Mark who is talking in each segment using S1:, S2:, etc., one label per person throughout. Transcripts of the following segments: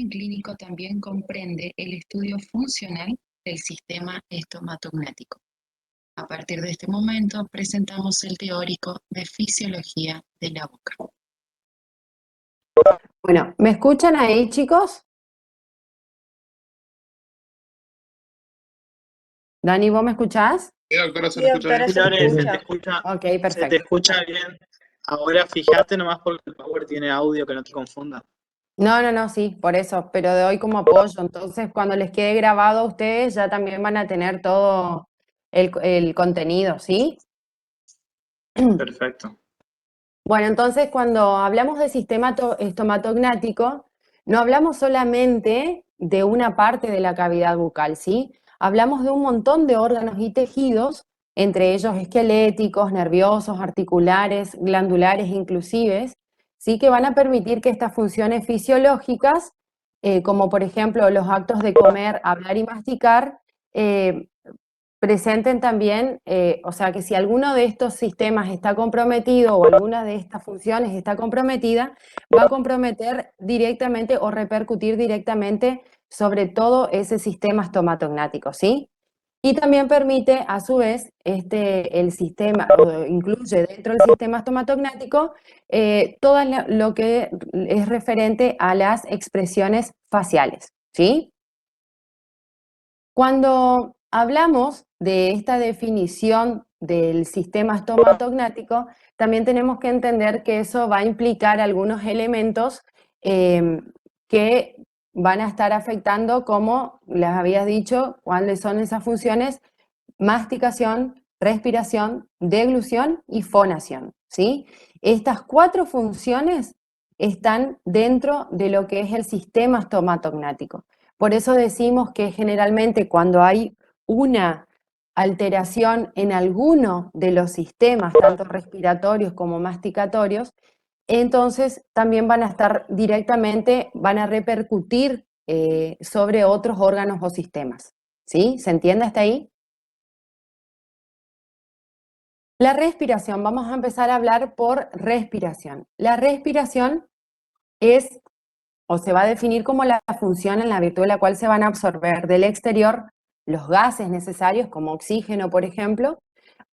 S1: examen clínico también comprende el estudio funcional del sistema estomatognático. A partir de este momento presentamos el teórico de fisiología de la boca.
S2: Bueno, ¿me escuchan ahí, chicos? Dani, ¿vos me escuchás?
S3: Sí, doctora, se
S4: Sí,
S3: le escucha
S4: doctora,
S3: bien.
S4: se
S5: Lore,
S4: escucha.
S2: Ok,
S5: se te
S2: perfecto.
S5: escucha bien. Ahora fíjate nomás porque el Power tiene audio, que no te confunda.
S2: No, sí, por eso, pero de hoy como apoyo. Entonces, cuando les quede grabado a ustedes, ya también van a tener todo el contenido, ¿sí?
S5: Perfecto.
S2: Bueno, entonces cuando hablamos de sistema estomatognático, no hablamos solamente de una parte de la cavidad bucal, ¿sí? Hablamos de un montón de órganos y tejidos, entre ellos esqueléticos, nerviosos, articulares, glandulares inclusive, ¿sí? Que van a permitir que estas funciones fisiológicas, como por ejemplo los actos de comer, hablar y masticar, presenten también, o sea, que si alguno de estos sistemas está comprometido o alguna de estas funciones está comprometida, va a comprometer directamente o repercutir directamente sobre todo ese sistema estomatognático, ¿sí? Y también permite, a su vez, el sistema, o incluye dentro del sistema estomatognático, todo lo que es referente a las expresiones faciales, ¿sí? Cuando hablamos de esta definición del sistema estomatognático, también tenemos que entender que eso va a implicar algunos elementos que van a estar afectando, como les había dicho, cuáles son esas funciones: masticación, respiración, deglución y fonación, ¿sí? Estas 4 funciones están dentro de lo que es el sistema estomatognático. Por eso decimos que generalmente cuando hay una alteración en alguno de los sistemas, tanto respiratorios como masticatorios, entonces también van a estar directamente, van a repercutir sobre otros órganos o sistemas, ¿sí? ¿Se entiende hasta ahí? La respiración, vamos a empezar a hablar por respiración. La respiración es, o se va a definir como la función en la virtud de la cual se van a absorber del exterior los gases necesarios, como oxígeno, por ejemplo,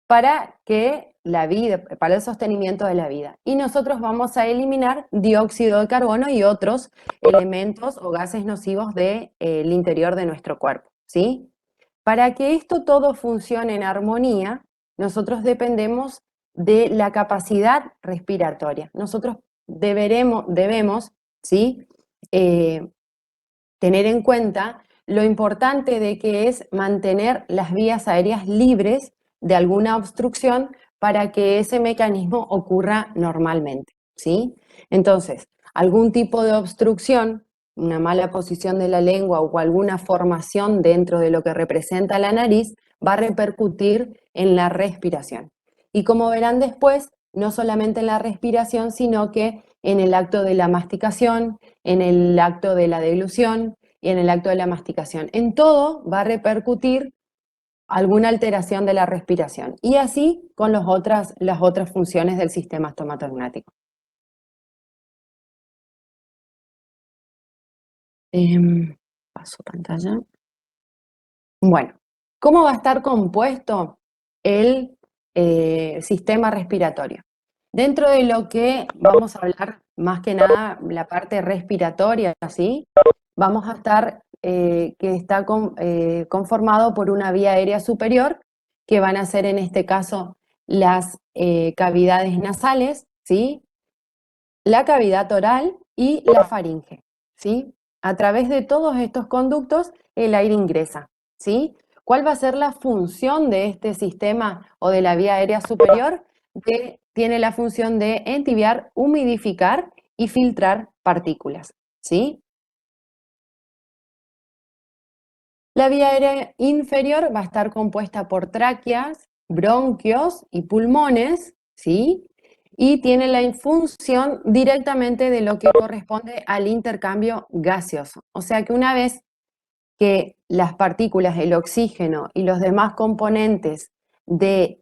S2: para que la vida, para el sostenimiento de la vida. Y nosotros vamos a eliminar dióxido de carbono y otros elementos o gases nocivos del interior de nuestro cuerpo, ¿sí? Para que esto todo funcione en armonía, nosotros dependemos de la capacidad respiratoria. Nosotros debemos, ¿sí? Tener en cuenta lo importante de que es mantener las vías aéreas libres de alguna obstrucción para que ese mecanismo ocurra normalmente, ¿sí? Entonces, algún tipo de obstrucción, una mala posición de la lengua o alguna formación dentro de lo que representa la nariz, va a repercutir en la respiración. Y como verán después, no solamente en la respiración, sino que en el acto de la masticación, en el acto de la deglución y en el acto de la masticación. En todo va a repercutir alguna alteración de la respiración. Y así con las otras funciones del sistema estomatognático. Paso pantalla. Bueno, ¿cómo va a estar compuesto el sistema respiratorio? Dentro de lo que vamos a hablar más que nada, la parte respiratoria, ¿sí? Vamos a estar que está conformado por una vía aérea superior, que van a ser en este caso las cavidades nasales, ¿sí? La cavidad oral y la faringe, ¿sí? A través de todos estos conductos el aire ingresa, ¿sí? ¿Cuál va a ser la función de este sistema o de la vía aérea superior? Tiene la función de entibiar, humidificar y filtrar partículas, ¿sí? La vía aérea inferior va a estar compuesta por tráqueas, bronquios y pulmones, ¿sí? Y tiene la función directamente de lo que corresponde al intercambio gaseoso. O sea que una vez que las partículas, el oxígeno y los demás componentes del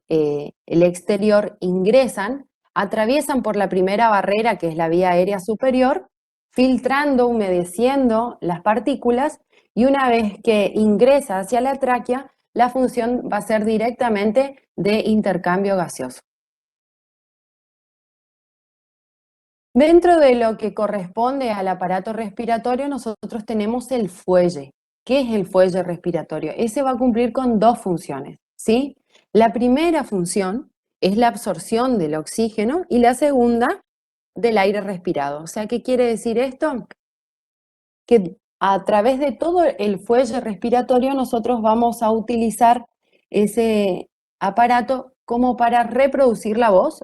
S2: exterior ingresan, atraviesan por la primera barrera, que es la vía aérea superior, filtrando, humedeciendo las partículas, y una vez que ingresa hacia la tráquea, la función va a ser directamente de intercambio gaseoso. Dentro de lo que corresponde al aparato respiratorio, nosotros tenemos el fuelle. ¿Qué es el fuelle respiratorio? Ese va a cumplir con dos funciones, ¿sí? La primera función es la absorción del oxígeno y la segunda del aire respirado. O sea, ¿qué quiere decir esto? Que a través de todo el fuelle respiratorio nosotros vamos a utilizar ese aparato como para reproducir la voz,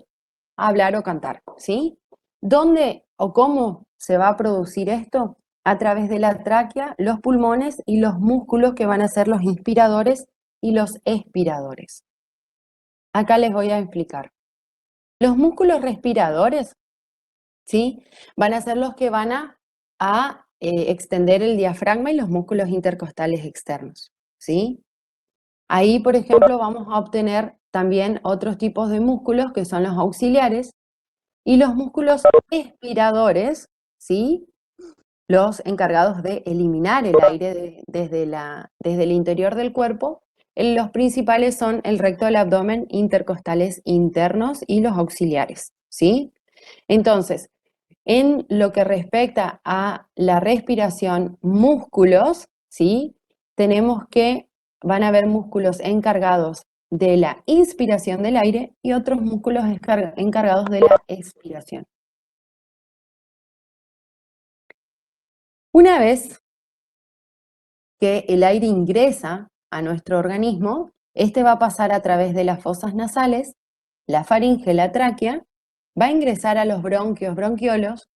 S2: hablar o cantar, ¿sí? ¿Dónde o cómo se va a producir esto? A través de la tráquea, los pulmones y los músculos que van a ser los inspiradores y los expiradores. Acá les voy a explicar. Los músculos respiradores, ¿sí? Van a ser los que van a extender el diafragma y los músculos intercostales externos, ¿sí? Ahí, por ejemplo, vamos a obtener también otros tipos de músculos que son los auxiliares y los músculos expiradores, ¿sí? Los encargados de eliminar el aire desde el interior del cuerpo. Los principales son el recto del abdomen, intercostales internos y los auxiliares, ¿sí? Entonces, en lo que respecta a la respiración, músculos, ¿sí? Tenemos que van a haber músculos encargados de la inspiración del aire y otros músculos encargados de la expiración. Una vez que el aire ingresa a nuestro organismo, este va a pasar a través de las fosas nasales, la faringe, la tráquea, va a ingresar a los bronquios, bronquiolos.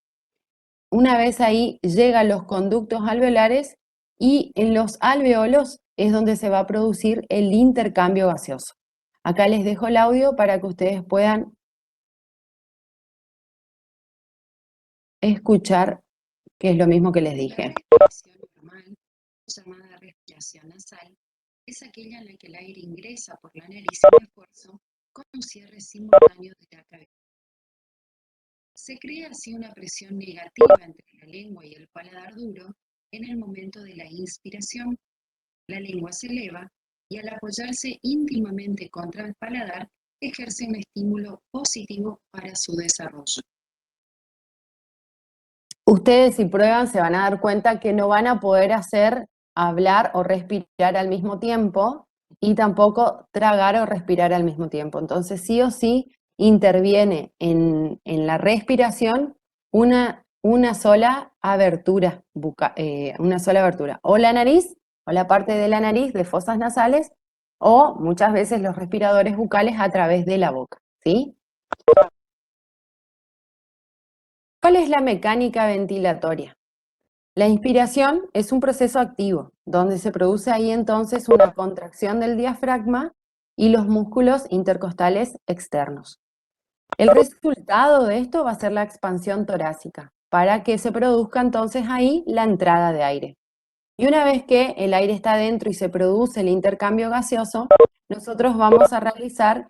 S2: Una vez ahí llega a los conductos alveolares y en los alveolos es donde se va a producir el intercambio gaseoso. Acá les dejo el audio para que ustedes puedan escuchar, que es lo mismo que les dije.
S1: La respiración normal, llamada respiración nasal, es aquella en la que el aire ingresa por la nariz sin esfuerzo con un cierre simultáneo de la cabeza. Se crea así una presión negativa entre la lengua y el paladar duro en el momento de la inspiración. La lengua se eleva y al apoyarse íntimamente contra el paladar ejerce un estímulo positivo para su desarrollo.
S2: Ustedes si prueban se van a dar cuenta que no van a poder hacer hablar o respirar al mismo tiempo y tampoco tragar o respirar al mismo tiempo. Entonces sí o sí interviene en la respiración una sola abertura, una sola abertura. O la nariz, o la parte de la nariz de fosas nasales, o muchas veces los respiradores bucales a través de la boca, ¿sí? ¿Cuál es la mecánica ventilatoria? La inspiración es un proceso activo, donde se produce ahí entonces una contracción del diafragma y los músculos intercostales externos. El resultado de esto va a ser la expansión torácica, para que se produzca entonces ahí la entrada de aire. Y una vez que el aire está dentro y se produce el intercambio gaseoso, nosotros vamos a realizar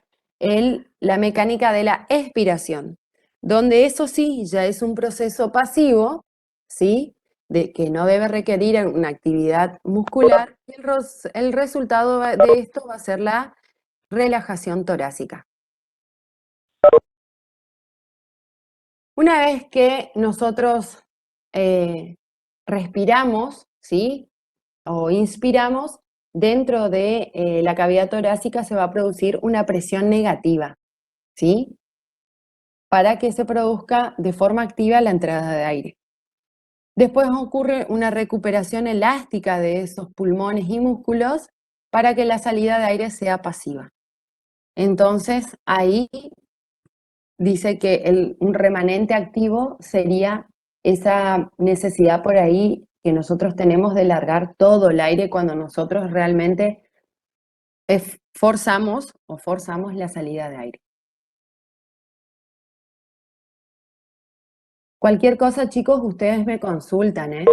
S2: la mecánica de la expiración, donde eso sí ya es un proceso pasivo, ¿sí? Que no debe requerir una actividad muscular. El resultado de esto va a ser la relajación torácica. Una vez que nosotros respiramos, ¿sí? O inspiramos, dentro de la cavidad torácica se va a producir una presión negativa, ¿sí? Para que se produzca de forma activa la entrada de aire. Después ocurre una recuperación elástica de esos pulmones y músculos para que la salida de aire sea pasiva. Entonces, ahí dice que un remanente activo sería esa necesidad por ahí que nosotros tenemos de largar todo el aire cuando nosotros realmente forzamos la salida de aire. Cualquier cosa, chicos, ustedes me consultan, ¿eh?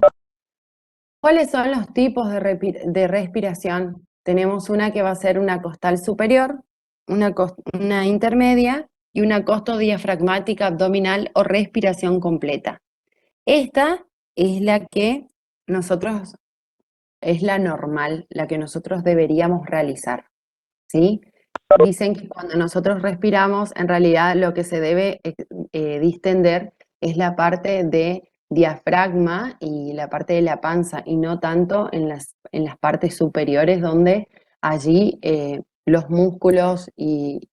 S2: ¿Cuáles son los tipos de respiración? Tenemos una que va a ser una costal superior, una intermedia y una costodiafragmática abdominal o respiración completa. Esta es la que nosotros, es la normal, la que nosotros deberíamos realizar, ¿sí? Dicen que cuando nosotros respiramos, en realidad lo que se debe distender es la parte de diafragma y la parte de la panza, y no tanto en las partes superiores donde allí los músculos y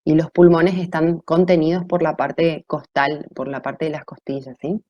S2: los pulmones están contenidos por la parte costal, por la parte de las costillas, ¿sí?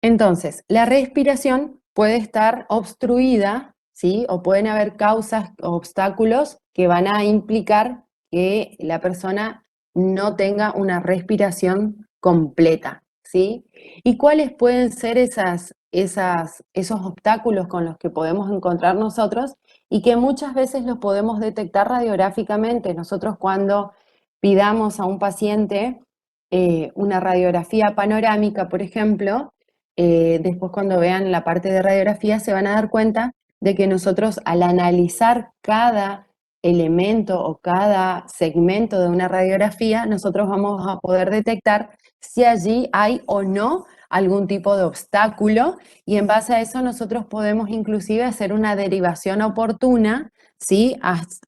S2: Entonces, la respiración puede estar obstruida, ¿sí? O pueden haber causas o obstáculos que van a implicar que la persona no tenga una respiración completa, ¿sí? ¿Y cuáles pueden ser esos obstáculos con los que podemos encontrar nosotros y que muchas veces los podemos detectar radiográficamente? Nosotros cuando pidamos a un paciente una radiografía panorámica, por ejemplo, después cuando vean la parte de radiografía se van a dar cuenta de que nosotros al analizar cada elemento o cada segmento de una radiografía, nosotros vamos a poder detectar si allí hay o no algún tipo de obstáculo y en base a eso nosotros podemos inclusive hacer una derivación oportuna, ¿sí?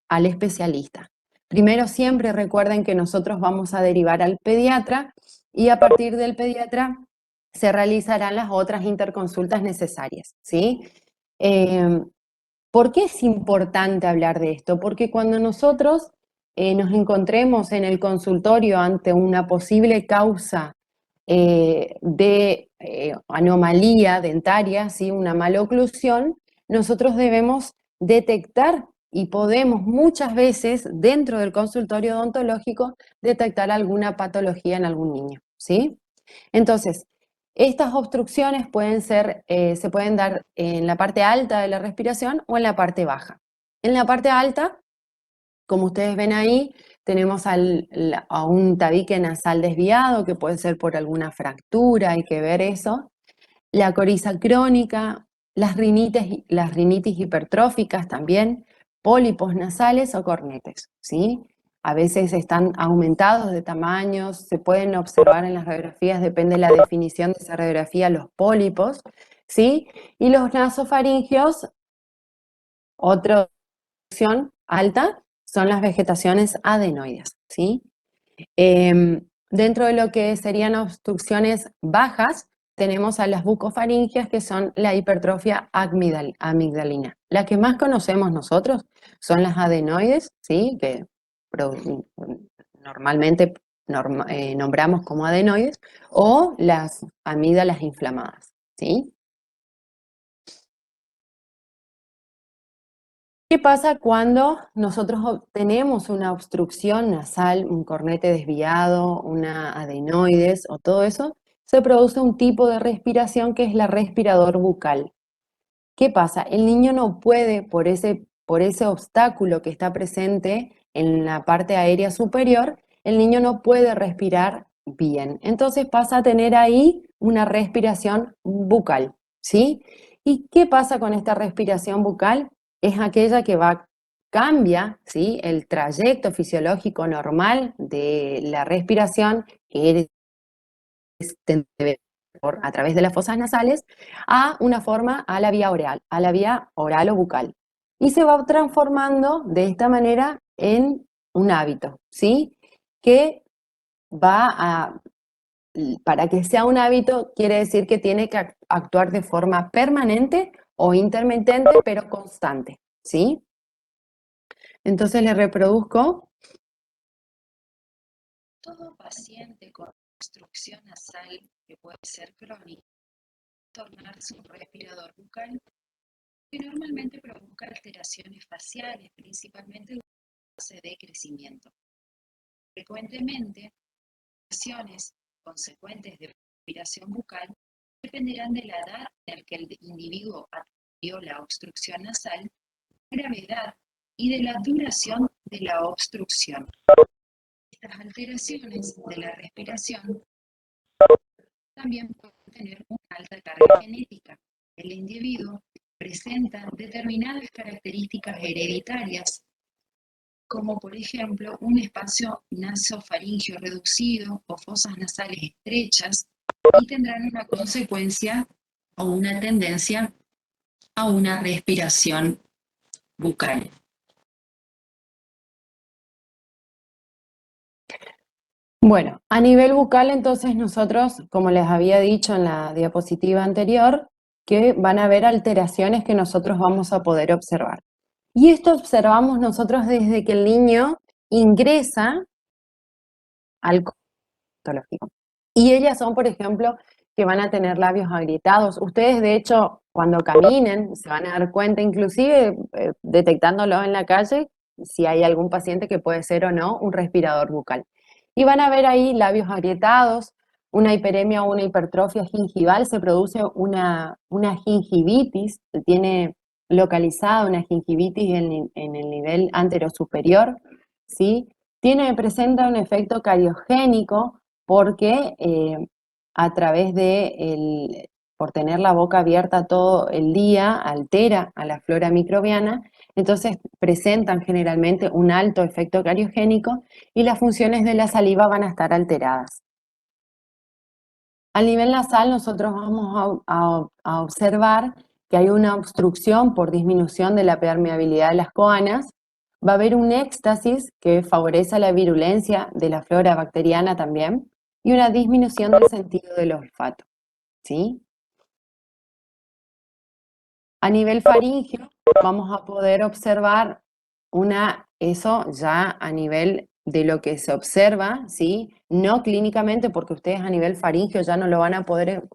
S2: Al especialista. Primero siempre recuerden que nosotros vamos a derivar al pediatra y a partir del pediatra se realizarán las otras interconsultas necesarias, ¿sí? Eh, ¿Por qué es importante hablar de esto? Porque cuando nosotros nos encontremos en el consultorio ante una posible causa de anomalía dentaria, ¿sí? Una maloclusión, nosotros debemos detectar y podemos muchas veces dentro del consultorio odontológico detectar alguna patología en algún niño, ¿sí? Entonces, estas obstrucciones se pueden dar en la parte alta de la respiración o en la parte baja. En la parte alta, como ustedes ven ahí, tenemos a un tabique nasal desviado, que puede ser por alguna fractura, hay que ver eso. La coriza crónica, las rinitis hipertróficas también, pólipos nasales o cornetes, ¿sí? A veces están aumentados de tamaños, se pueden observar en las radiografías, depende de la definición de esa radiografía, los pólipos, ¿sí? Y los nasofaringios, otra opción alta, son las vegetaciones adenoides, ¿sí? Dentro de lo que serían obstrucciones bajas, tenemos a las bucofaringias, que son la hipertrofia amigdalina. La que más conocemos nosotros son las adenoides, ¿sí? Que normalmente nombramos como adenoides, o las amígdalas inflamadas, ¿sí? ¿Qué pasa cuando nosotros tenemos una obstrucción nasal, un cornete desviado, una adenoides o todo eso? Se produce un tipo de respiración que es la respirador bucal. ¿Qué pasa? El niño no puede, por ese obstáculo que está presente en la parte aérea superior, el niño no puede respirar bien. Entonces pasa a tener ahí una respiración bucal, ¿sí? ¿Y qué pasa con esta respiración bucal? Es aquella que cambia, ¿sí? El trayecto fisiológico normal de la respiración, que a través de las fosas nasales, a una forma a la vía oral o bucal. Y se va transformando de esta manera en un hábito, ¿sí? Que va a, para que sea un hábito, quiere decir que tiene que actuar de forma permanente o intermitente, pero constante, ¿sí? Entonces le reproduzco.
S1: Todo paciente con obstrucción nasal, que puede ser crónica, tornarse un respirador bucal, que normalmente provoca alteraciones faciales, principalmente en fase de crecimiento. Frecuentemente, alteraciones consecuentes de respiración bucal dependerán de la edad en la que el individuo adquirió la obstrucción nasal, gravedad y de la duración de la obstrucción. Estas alteraciones de la respiración también pueden tener una alta carga genética. El individuo presenta determinadas características hereditarias como por ejemplo un espacio nasofaríngeo reducido o fosas nasales estrechas, y tendrán una consecuencia o una tendencia a una respiración bucal.
S2: Bueno, a nivel bucal, entonces nosotros, como les había dicho en la diapositiva anterior, que van a haber alteraciones que nosotros vamos a poder observar. Y esto observamos nosotros desde que el niño ingresa al patológico. Y ellas son, por ejemplo, que van a tener labios agrietados. Ustedes, de hecho, cuando caminen, se van a dar cuenta, inclusive detectándolo en la calle, si hay algún paciente que puede ser o no un respirador bucal. Y van a ver ahí labios agrietados, una hiperemia o una hipertrofia gingival, se produce una gingivitis, se tiene localizada una gingivitis en el nivel anterosuperior, ¿sí? Presenta un efecto cariogénico porque a través por tener la boca abierta todo el día, altera a la flora microbiana, entonces presentan generalmente un alto efecto cariogénico y las funciones de la saliva van a estar alteradas. A nivel nasal nosotros vamos a observar que hay una obstrucción por disminución de la permeabilidad de las coanas. Va a haber un éxtasis que favorece la virulencia de la flora bacteriana también y una disminución del sentido del olfato, ¿sí? A nivel faríngeo vamos a poder observar eso ya a nivel de lo que se observa, ¿sí? No clínicamente, porque ustedes a nivel faríngeo ya no lo van a poder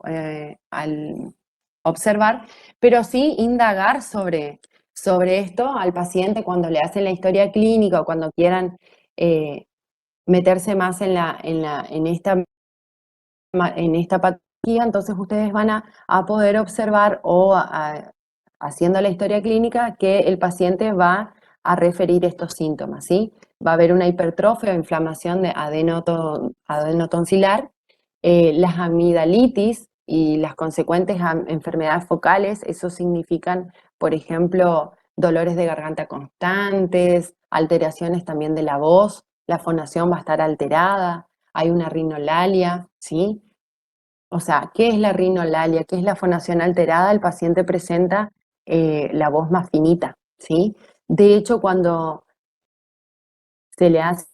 S2: observar, pero sí indagar sobre esto al paciente cuando le hacen la historia clínica o cuando quieran meterse más en esta patología, entonces ustedes van a poder observar haciendo la historia clínica que el paciente va a referir estos síntomas, ¿sí? Va a haber una hipertrofia o inflamación de adenotonsilar, las amigdalitis y las consecuentes enfermedades focales, eso significan, por ejemplo, dolores de garganta constantes, alteraciones también de la voz, la fonación va a estar alterada, hay una rinolalia, ¿sí? O sea, ¿qué es la rinolalia? ¿Qué es la fonación alterada? El paciente presenta la voz más finita, ¿sí? De hecho, cuando se le hace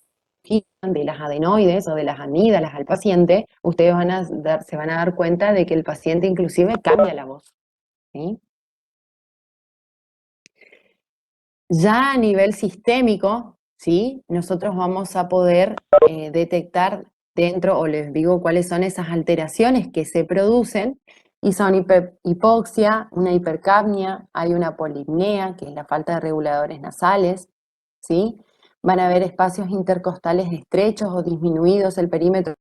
S2: de las adenoides o de las amígdalas al paciente, ustedes se van a dar cuenta de que el paciente inclusive cambia la voz, ¿sí? Ya a nivel sistémico, ¿sí? Nosotros vamos a poder detectar dentro, o les digo cuáles son esas alteraciones que se producen, y son hipoxia, una hipercapnia, hay una polipnea, que es la falta de reguladores nasales, ¿sí? Van a haber espacios intercostales estrechos o disminuidos el perímetro.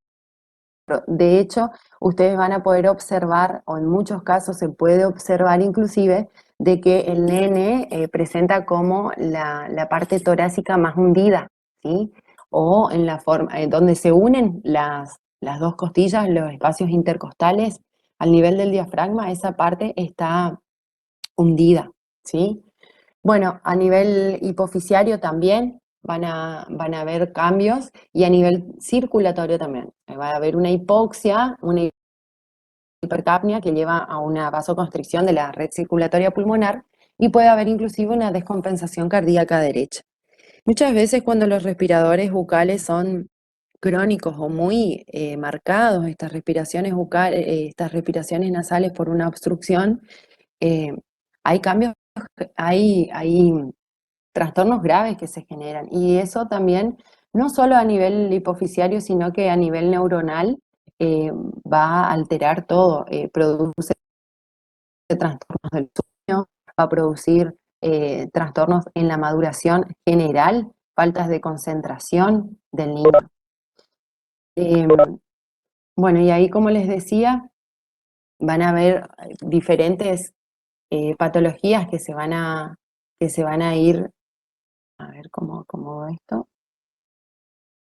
S2: De hecho, ustedes van a poder observar, o en muchos casos se puede observar inclusive, de que el nene presenta como la parte torácica más hundida, ¿sí? O en la forma, donde se unen las dos costillas, los espacios intercostales, al nivel del diafragma, esa parte está hundida, ¿sí? Bueno, a nivel hipofisiario también van a haber cambios y a nivel circulatorio también. Va a haber una hipoxia, una hipercapnia que lleva a una vasoconstricción de la red circulatoria pulmonar y puede haber inclusive una descompensación cardíaca derecha. Muchas veces cuando los respiradores bucales son crónicos o muy marcados, estas respiraciones bucales, estas respiraciones nasales por una obstrucción, eh, hay cambios, hay trastornos graves que se generan. Y eso también, no solo a nivel hipofisiario, sino que a nivel neuronal va a alterar todo. Produce trastornos del sueño, va a producir trastornos en la maduración general, faltas de concentración del niño. Bueno, y ahí, como les decía, van a haber diferentes patologías que se van a ir, a ver cómo va esto.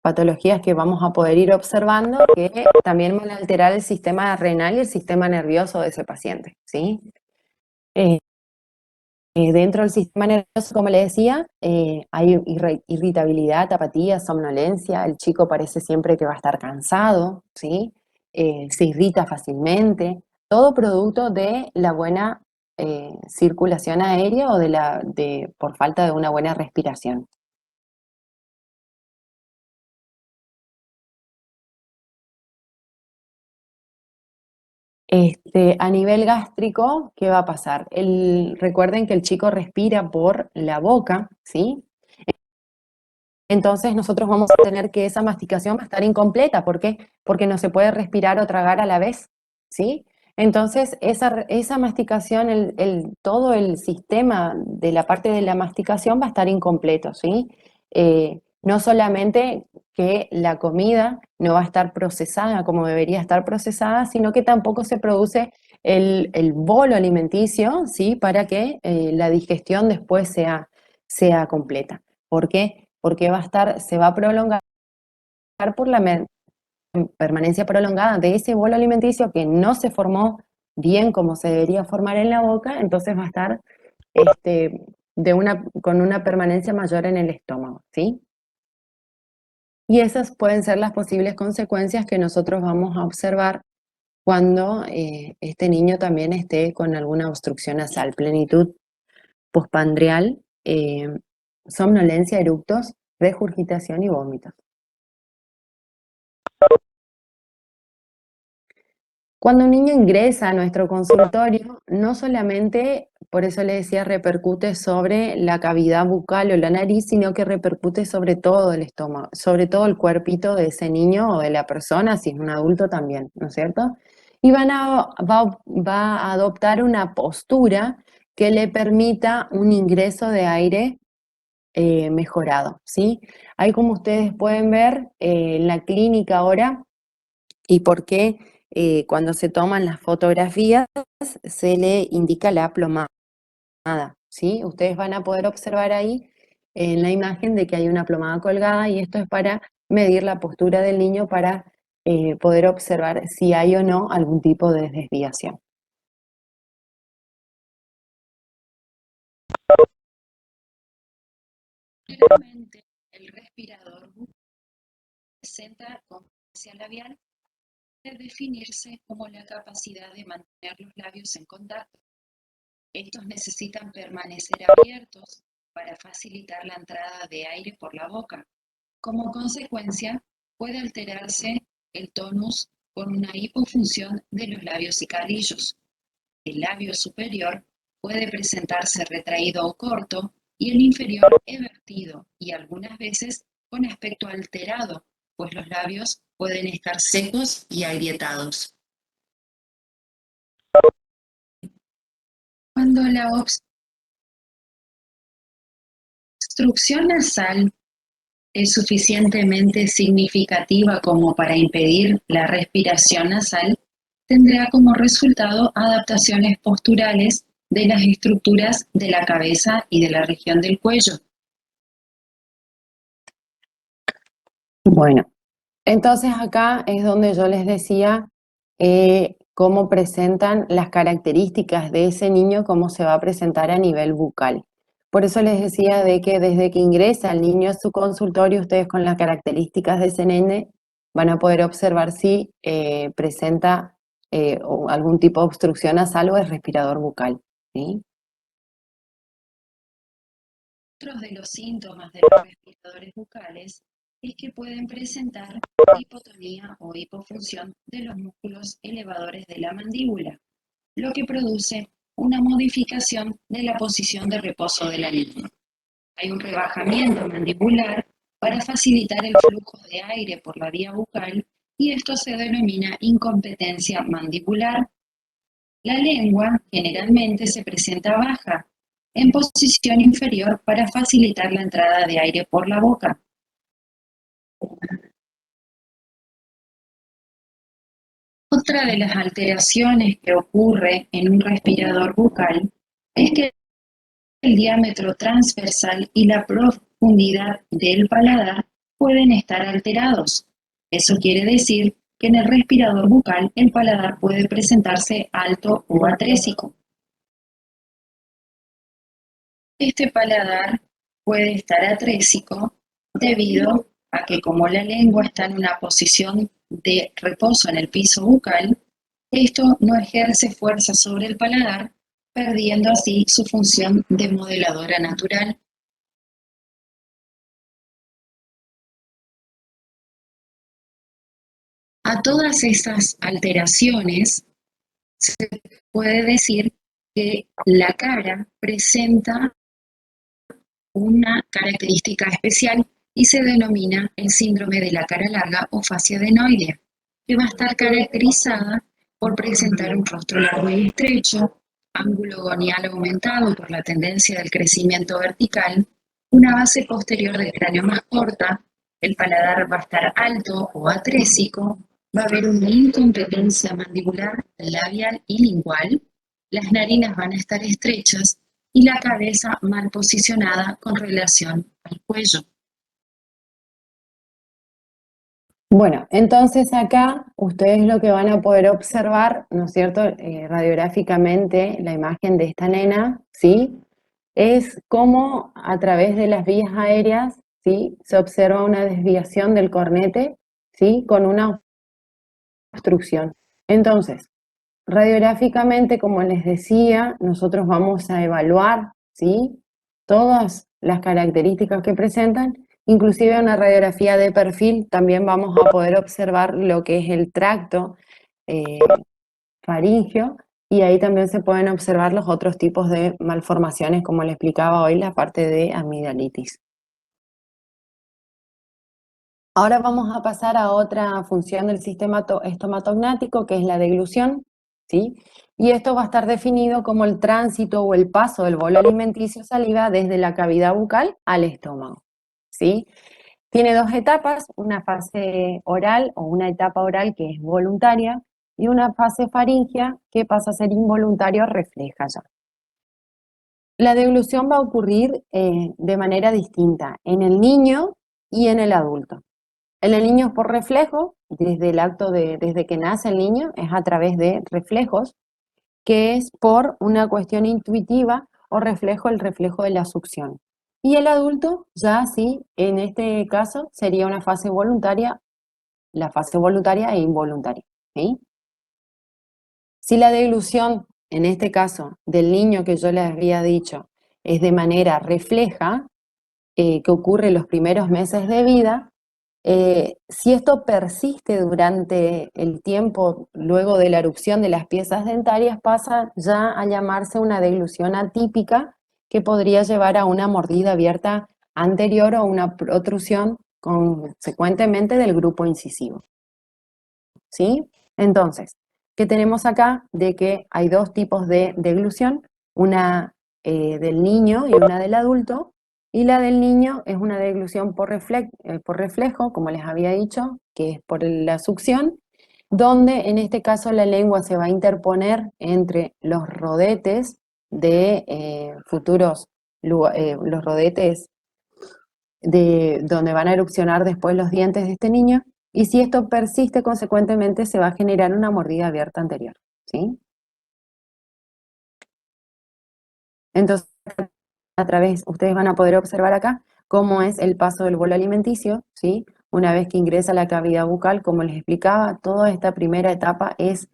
S2: Patologías que vamos a poder ir observando que también van a alterar el sistema renal y el sistema nervioso de ese paciente, ¿sí? Dentro del sistema nervioso, como le decía, hay irritabilidad, apatía, somnolencia, el chico parece siempre que va a estar cansado, ¿sí? Se irrita fácilmente, todo producto de la buena circulación aérea o por falta de una buena respiración. A nivel gástrico, ¿qué va a pasar? Recuerden que el chico respira por la boca, ¿sí? Entonces nosotros vamos a tener que esa masticación va a estar incompleta. ¿Por qué? Porque no se puede respirar o tragar a la vez, ¿sí? Entonces esa masticación, todo el sistema de la parte de la masticación va a estar incompleto, ¿sí? No solamente que la comida no va a estar procesada como debería estar procesada, sino que tampoco se produce el bolo alimenticio, ¿sí? Para que la digestión después sea completa. ¿Por qué? Porque se va a prolongar por la permanencia prolongada de ese bolo alimenticio que no se formó bien como se debería formar en la boca, entonces va a estar con una permanencia mayor en el estómago, ¿sí? Y esas pueden ser las posibles consecuencias que nosotros vamos a observar cuando este niño también esté con alguna obstrucción nasal, plenitud postprandial, somnolencia, eructos, regurgitación y vómitos. Cuando un niño ingresa a nuestro consultorio, no solamente, por eso le decía, repercute sobre la cavidad bucal o la nariz, sino que repercute sobre todo el estómago, sobre todo el cuerpito de ese niño o de la persona, si es un adulto también, ¿no es cierto? Y va a adoptar una postura que le permita un ingreso de aire mejorado, ¿sí? Ahí como ustedes pueden ver en la clínica ahora y por qué cuando se toman las fotografías se le indica la plomada, ¿sí? Ustedes van a poder observar ahí en la imagen de que hay una plomada colgada y esto es para medir la postura del niño para poder observar si hay o no algún tipo de desviación.
S1: Generalmente, el respirador bucal presenta conferencia labial, puede definirse como la capacidad de mantener los labios en contacto. Estos necesitan permanecer abiertos para facilitar la entrada de aire por la boca. Como consecuencia, puede alterarse el tonus con una hipofunción de los labios y carrillos. El labio superior puede presentarse retraído o corto y el inferior evertido y algunas veces con aspecto alterado, pues los labios pueden estar secos y agrietados. Cuando la obstrucción nasal es suficientemente significativa como para impedir la respiración nasal, tendrá como resultado adaptaciones posturales de las estructuras de la cabeza y de la región del cuello.
S2: Bueno, entonces acá es donde yo les decía cómo presentan las características de ese niño, cómo se va a presentar a nivel bucal. Por eso les decía de que desde que ingresa el niño a su consultorio, ustedes con las características de ese nene van a poder observar si presenta algún tipo de obstrucción nasal o es respirador bucal, ¿sí?
S1: Otro de los síntomas de los respiradores bucales es que pueden presentar hipotonía o hipofunción de los músculos elevadores de la mandíbula, lo que produce una modificación de la posición de reposo de la lengua. Hay un rebajamiento mandibular para facilitar el flujo de aire por la vía bucal y esto se denomina incompetencia mandibular. La lengua generalmente se presenta baja, en posición inferior para facilitar la entrada de aire por la boca. Otra de las alteraciones que ocurre en un respirador bucal es que el diámetro transversal y la profundidad del paladar pueden estar alterados. Eso quiere decir que en el respirador bucal el paladar puede presentarse alto o atrésico. Este paladar puede estar atrésico debido a que como la lengua está en una posición de reposo en el piso bucal, esto no ejerce fuerza sobre el paladar, perdiendo así su función de modeladora natural. A todas estas alteraciones se puede decir que la cara presenta una característica especial y se denomina el síndrome de la cara larga o fascia adenoidea, que va a estar caracterizada por presentar un rostro largo y estrecho, ángulo gonial aumentado por la tendencia del crecimiento vertical, una base posterior del cráneo más corta, el paladar va a estar alto o atrésico, va a haber una incompetencia mandibular, labial y lingual, las narinas van a estar estrechas y la cabeza mal posicionada con relación al cuello.
S2: Bueno, entonces acá ustedes lo que van a poder observar, ¿no es cierto?, radiográficamente la imagen de esta nena, ¿sí?, es cómo a través de las vías aéreas, ¿sí?, se observa una desviación del cornete, ¿sí?, con una obstrucción. Entonces, radiográficamente, como les decía, nosotros vamos a evaluar, ¿sí?, todas las características que presentan, inclusive una radiografía de perfil, también vamos a poder observar lo que es el tracto faríngeo, y ahí también se pueden observar los otros tipos de malformaciones, como le explicaba hoy, la parte de amigdalitis. Ahora vamos a pasar a otra función del sistema estomatognático, que es la deglución, ¿sí? Y esto va a estar definido como el tránsito o el paso del bolo alimenticio saliva desde la cavidad bucal al estómago, ¿sí? Tiene dos etapas, una fase oral o una etapa oral que es voluntaria y una fase faríngea que pasa a ser involuntario, refleja ya. La deglución va a ocurrir de manera distinta en el niño y en el adulto. En el niño es por reflejo, desde que nace el niño, es a través de reflejos, que es por una cuestión intuitiva o el reflejo de la succión. Y el adulto, ya sí, en este caso, sería una fase voluntaria, la fase voluntaria e involuntaria, ¿sí? Si la deglución, en este caso, del niño que yo les había dicho, es de manera refleja, que ocurre los primeros meses de vida, si esto persiste durante el tiempo luego de la erupción de las piezas dentarias, pasa ya a llamarse una deglución atípica, que podría llevar a una mordida abierta anterior o una protrusión consecuentemente del grupo incisivo, ¿sí? Entonces, ¿qué tenemos acá? De que hay dos tipos de deglución, una del niño y una del adulto, y la del niño es una deglución por reflejo, como les había dicho, que es por la succión, donde en este caso la lengua se va a interponer entre los rodetes de los rodetes de donde van a erupcionar después los dientes de este niño, y si esto persiste, consecuentemente se va a generar una mordida abierta anterior, ¿sí? Entonces, ustedes van a poder observar acá cómo es el paso del bolo alimenticio, ¿sí? Una vez que ingresa a la cavidad bucal, como les explicaba, toda esta primera etapa es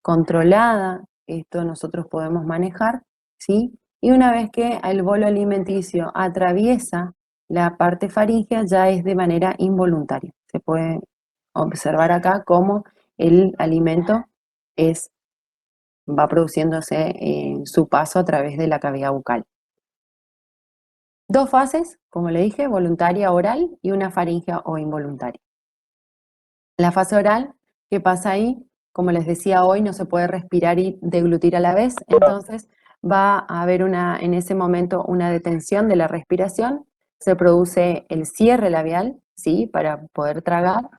S2: controlada, esto nosotros podemos manejar, ¿sí? Y una vez que el bolo alimenticio atraviesa la parte faríngea, ya es de manera involuntaria. Se puede observar acá cómo el alimento va produciéndose en su paso a través de la cavidad bucal. Dos fases, como le dije, voluntaria oral y una faríngea o involuntaria. La fase oral, ¿qué pasa ahí? Como les decía hoy, no se puede respirar y deglutir a la vez, entonces va a haber en ese momento una detención de la respiración, se produce el cierre labial, ¿sí?, para poder tragar.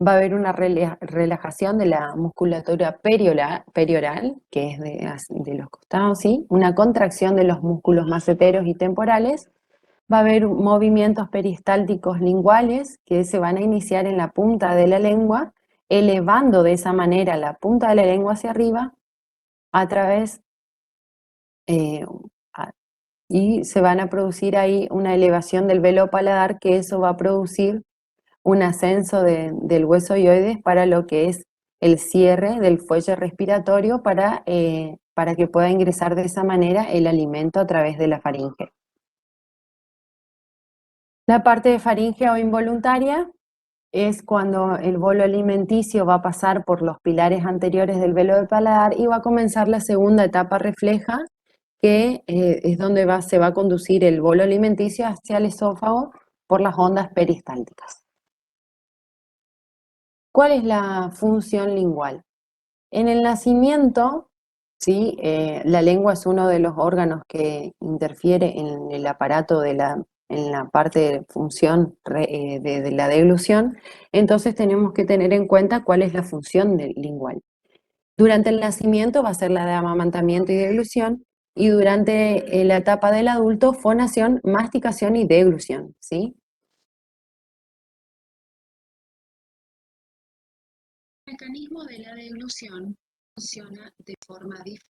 S2: Va a haber una relajación de la musculatura perioral, que es de los costados, ¿sí? Una contracción de los músculos maceteros y temporales. Va a haber movimientos peristálticos linguales que se van a iniciar en la punta de la lengua, elevando de esa manera la punta de la lengua hacia arriba a través y se van a producir ahí una elevación del velo paladar, que eso va a producir un ascenso del hueso hioides para lo que es el cierre del fuelle respiratorio para que pueda ingresar de esa manera el alimento a través de la faringe. La parte de faringe o involuntaria es cuando el bolo alimenticio va a pasar por los pilares anteriores del velo del paladar y va a comenzar la segunda etapa refleja, que es donde se va a conducir el bolo alimenticio hacia el esófago por las ondas peristálticas. ¿Cuál es la función lingual? En el nacimiento, ¿sí? La lengua es uno de los órganos que interfiere en el aparato en la parte de función de la deglución, entonces tenemos que tener en cuenta cuál es la función lingual. Durante el nacimiento va a ser la de amamantamiento y deglución, y durante la etapa del adulto, fonación, masticación y deglución, ¿sí?
S1: El mecanismo de la deglución funciona de forma diferente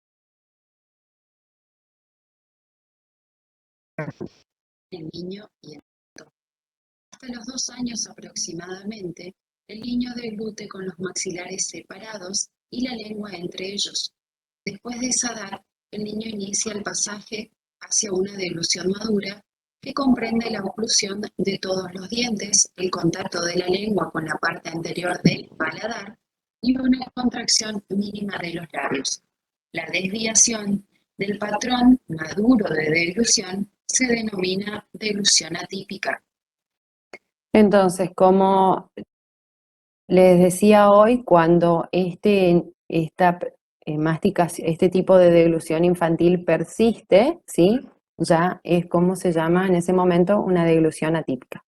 S1: en el niño y el adulto. Hasta los 2 años aproximadamente, el niño deglute con los maxilares separados y la lengua entre ellos. Después de esa edad, el niño inicia el pasaje hacia una deglución madura que comprende la oclusión de todos los dientes, el contacto de la lengua con la parte anterior del paladar y una contracción mínima de los labios. La desviación del patrón maduro de deglución se denomina deglución atípica.
S2: Entonces, como les decía hoy, cuando este tipo de deglución infantil persiste, ¿sí? Ya es como se llama en ese momento una deglución atípica.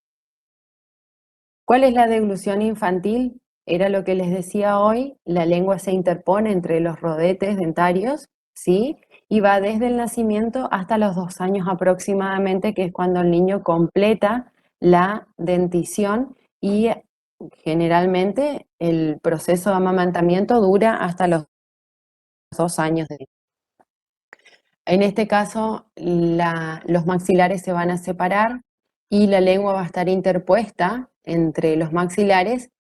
S2: ¿Cuál es la deglución infantil? Era lo que les decía hoy, la lengua se interpone entre los rodetes dentarios, ¿sí? Y va desde el nacimiento hasta los 2 años aproximadamente, que es cuando el niño completa la dentición, y generalmente el proceso de amamantamiento dura hasta los 2 años de vida. En este caso, los maxilares se van a separar y la lengua va a estar interpuesta entre los maxilares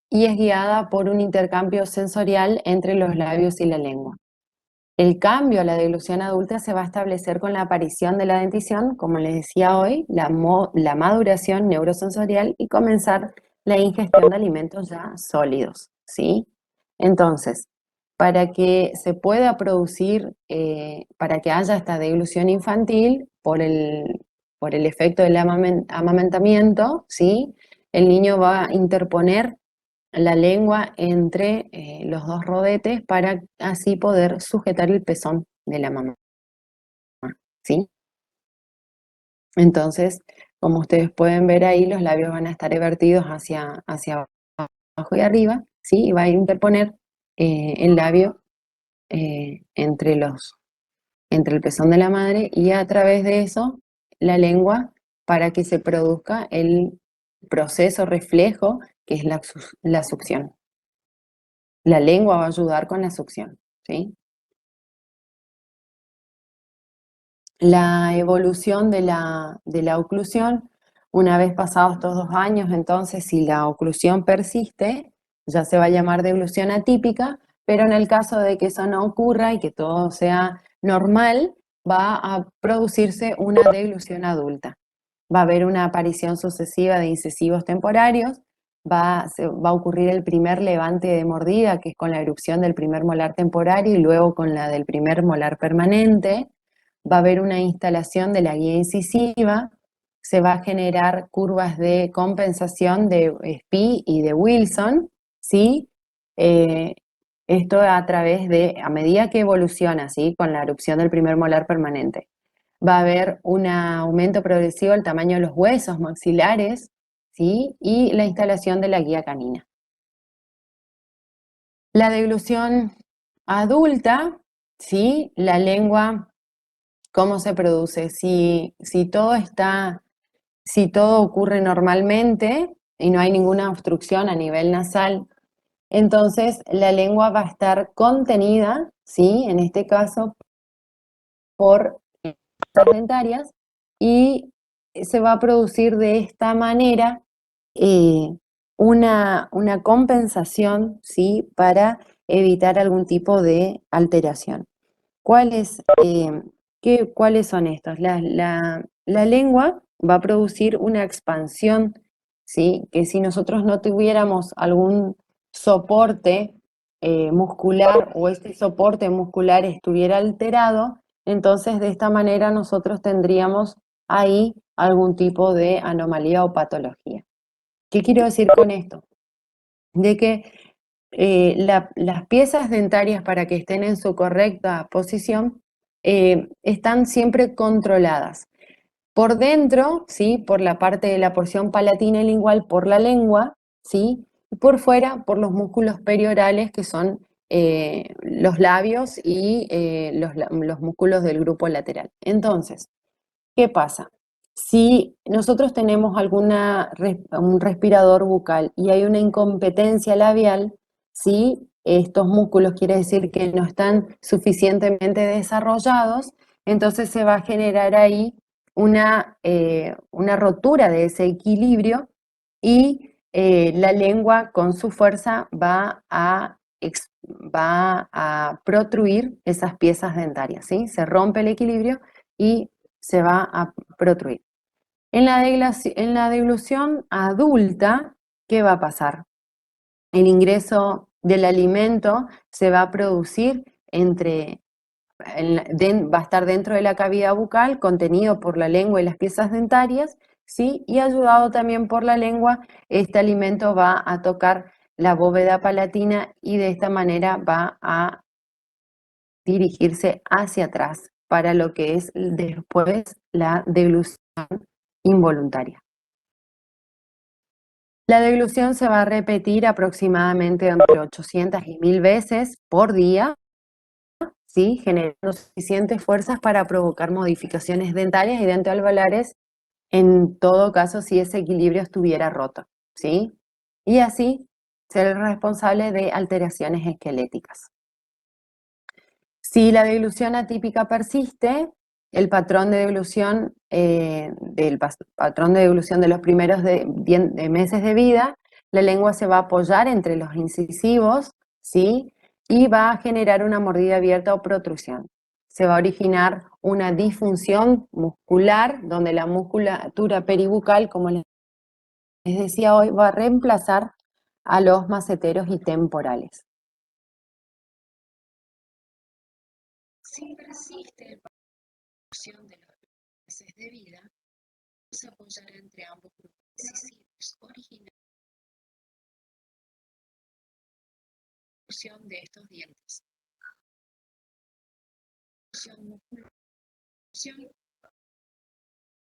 S2: y es guiada por un intercambio sensorial entre los labios y la lengua. El cambio a la deglución adulta se va a establecer con la aparición de la dentición, como les decía hoy, la maduración neurosensorial y comenzar la ingestión de alimentos ya sólidos, ¿sí? Entonces, para que se pueda producir, para que haya esta deglución infantil por el efecto del amamantamiento, ¿sí? El niño va a interponer la lengua entre los dos rodetes para así poder sujetar el pezón de la mamá, ¿sí? Entonces, como ustedes pueden ver ahí, los labios van a estar vertidos hacia abajo y arriba, ¿sí? Y va a interponer el labio entre el pezón de la madre, y a través de eso la lengua, para que se produzca el proceso reflejo que es la succión. La lengua va a ayudar con la succión, ¿sí? La evolución de la oclusión, una vez pasados estos 2 años, entonces, si la oclusión persiste, ya se va a llamar deglución atípica, pero en el caso de que eso no ocurra y que todo sea normal, va a producirse una deglución adulta. Va a haber una aparición sucesiva de incisivos temporarios, va a ocurrir el primer levante de mordida, que es con la erupción del primer molar temporario y luego con la del primer molar permanente. Va a haber una instalación de la guía incisiva, se va a generar curvas de compensación de Spee y de Wilson, ¿sí? Esto a medida que evoluciona, ¿sí? Con la erupción del primer molar permanente. Va a haber un aumento progresivo del tamaño de los huesos maxilares, ¿sí? Y la instalación de la guía canina. La deglución adulta, ¿sí? La lengua, ¿cómo se produce? Si todo ocurre normalmente y no hay ninguna obstrucción a nivel nasal, entonces la lengua va a estar contenida, ¿sí? En este caso, por piezas dentarias y se va a producir de esta manera una compensación, ¿sí?, para evitar algún tipo de alteración. ¿Cuáles son estos? La lengua va a producir una expansión, ¿sí?, que si nosotros no tuviéramos algún soporte muscular o este soporte muscular estuviera alterado, entonces de esta manera nosotros tendríamos ahí algún tipo de anomalía o patología. ¿Qué quiero decir con esto? De que las piezas dentarias, para que estén en su correcta posición, están siempre controladas. Por dentro, ¿sí?, por la parte de la porción palatina y lingual, por la lengua, ¿sí?, y por fuera, por los músculos periorales, que son los labios y los músculos del grupo lateral. Entonces, ¿qué pasa? Si nosotros tenemos un respirador bucal y hay una incompetencia labial, ¿sí?, estos músculos quiere decir que no están suficientemente desarrollados, entonces se va a generar ahí una rotura de ese equilibrio y la lengua con su fuerza va a protruir esas piezas dentarias, ¿sí? Se rompe el equilibrio y se va a protruir. En la deglución adulta, ¿qué va a pasar? El ingreso del alimento se va a producir va a estar dentro de la cavidad bucal, contenido por la lengua y las piezas dentarias, ¿sí? Y ayudado también por la lengua, este alimento va a tocar la bóveda palatina y de esta manera va a dirigirse hacia atrás para lo que es después la deglución involuntaria. La deglución se va a repetir aproximadamente entre 800 y 1000 veces por día, ¿sí?, generando suficientes fuerzas para provocar modificaciones dentarias y dentoalveolares, en todo caso si ese equilibrio estuviera roto, ¿sí? Y así ser el responsable de alteraciones esqueléticas. Si la deglución atípica persiste, el patrón de deglución, patrón de deglución de los primeros meses de vida, la lengua se va a apoyar entre los incisivos, ¿sí?, y va a generar una mordida abierta o protrusión. Se va a originar una disfunción muscular, donde la musculatura peribucal, como les decía hoy, va a reemplazar a los maceteros y temporales.
S1: Si persiste el patrón de los meses de vida, se apoyará entre ambos grupos incisivos originando de estos dientes. No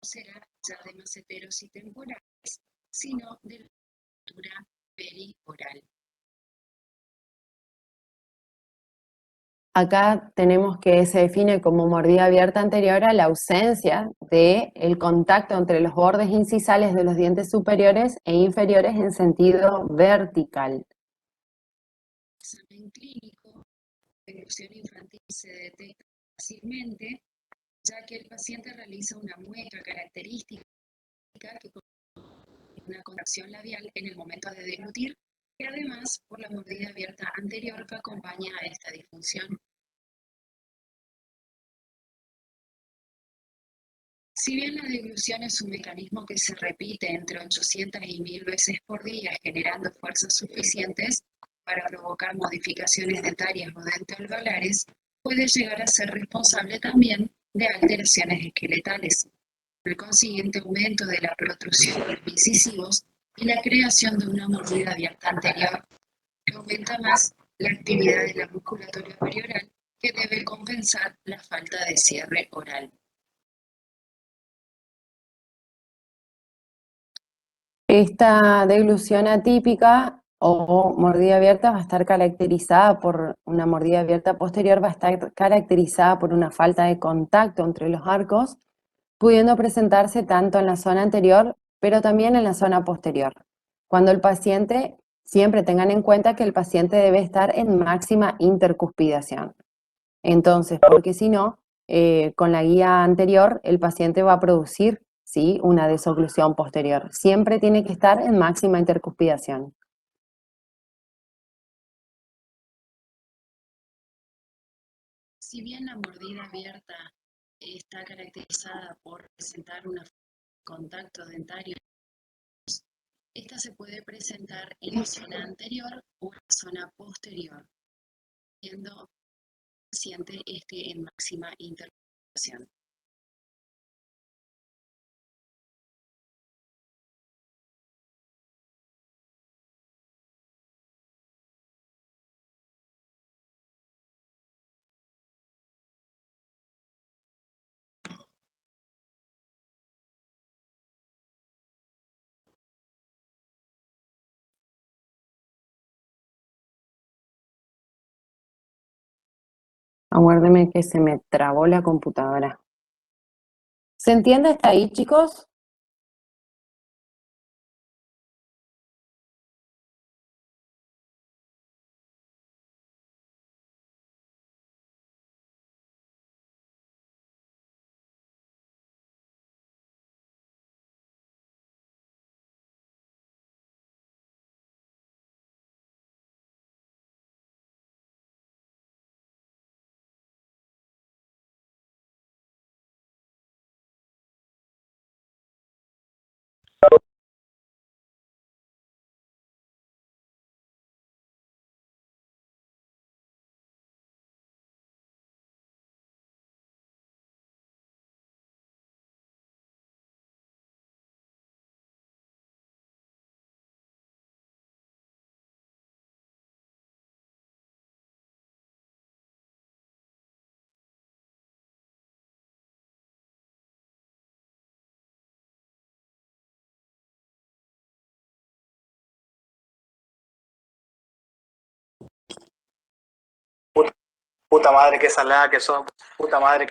S1: será ya de maceteros y temporales, sino de la estructura perioral.
S2: Acá tenemos que se define como mordida abierta anterior a la ausencia del contacto entre los bordes incisales de los dientes superiores e inferiores en sentido vertical.
S1: El examen clínico de deglución infantil se detecta fácilmente, ya que el paciente realiza una mueca característica que contiene una contracción labial en el momento de deglutir, y además por la mordida abierta anterior que acompaña a esta disfunción. Si bien la deglución es un mecanismo que se repite entre 800 y 1000 veces por día, generando fuerzas suficientes para provocar modificaciones dentarias o dentoalveolares, puede llegar a ser responsable también de alteraciones esqueletales, el consiguiente aumento de la protrusión de los incisivos y la creación de una mordida abierta anterior, que aumenta más la actividad de la musculatura perioral, que debe compensar la falta de cierre oral.
S2: Esta deglución atípica o mordida abierta va a estar caracterizada por una mordida abierta posterior, va a estar caracterizada por una falta de contacto entre los arcos, pudiendo presentarse tanto en la zona anterior, pero también en la zona posterior. Cuando el paciente, siempre tengan en cuenta que el paciente debe estar en máxima intercuspidación. Entonces, porque si no, con la guía anterior, el paciente va a producir, ¿sí?, una desoclusión posterior. Siempre tiene que estar en máxima intercuspidación.
S1: Si bien la mordida abierta está caracterizada por presentar un contacto dentario, esta se puede presentar en la zona anterior o en la zona posterior, siendo el paciente en máxima intercuspidación.
S2: Aguárdeme que se me trabó la computadora. ¿Se entiende hasta ahí, chicos?
S5: Puta madre, qué salada que son. Puta madre.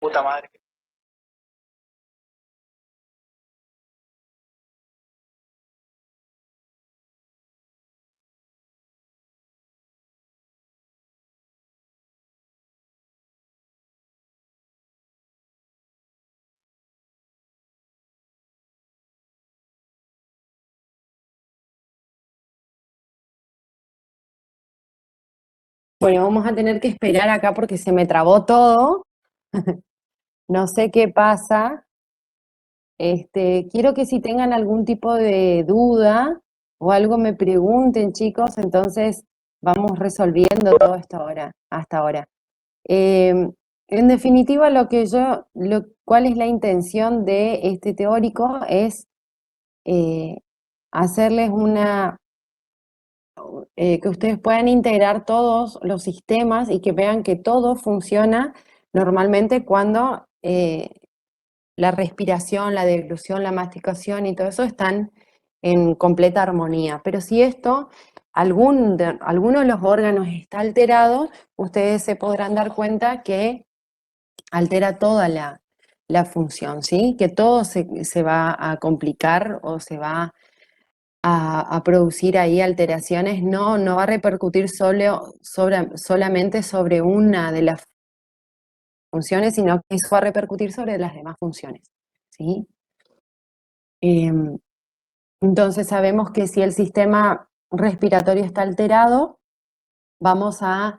S5: Puta madre.
S2: Bueno, vamos a tener que esperar acá porque se me trabó todo. No sé qué pasa. Quiero que si tengan algún tipo de duda o algo me pregunten, chicos, entonces vamos resolviendo todo esto ahora, hasta ahora. En definitiva, ¿cuál es la intención de este teórico? Es hacerles que ustedes puedan integrar todos los sistemas y que vean que todo funciona normalmente cuando la respiración, la deglución, la masticación y todo eso están en completa armonía. Pero si alguno de los órganos está alterado, ustedes se podrán dar cuenta que altera toda la función, ¿sí? Que todo se va a complicar o se va a producir ahí alteraciones, no va a repercutir solamente sobre una de las funciones, sino que eso va a repercutir sobre las demás funciones, ¿sí? Entonces sabemos que si el sistema respiratorio está alterado, vamos a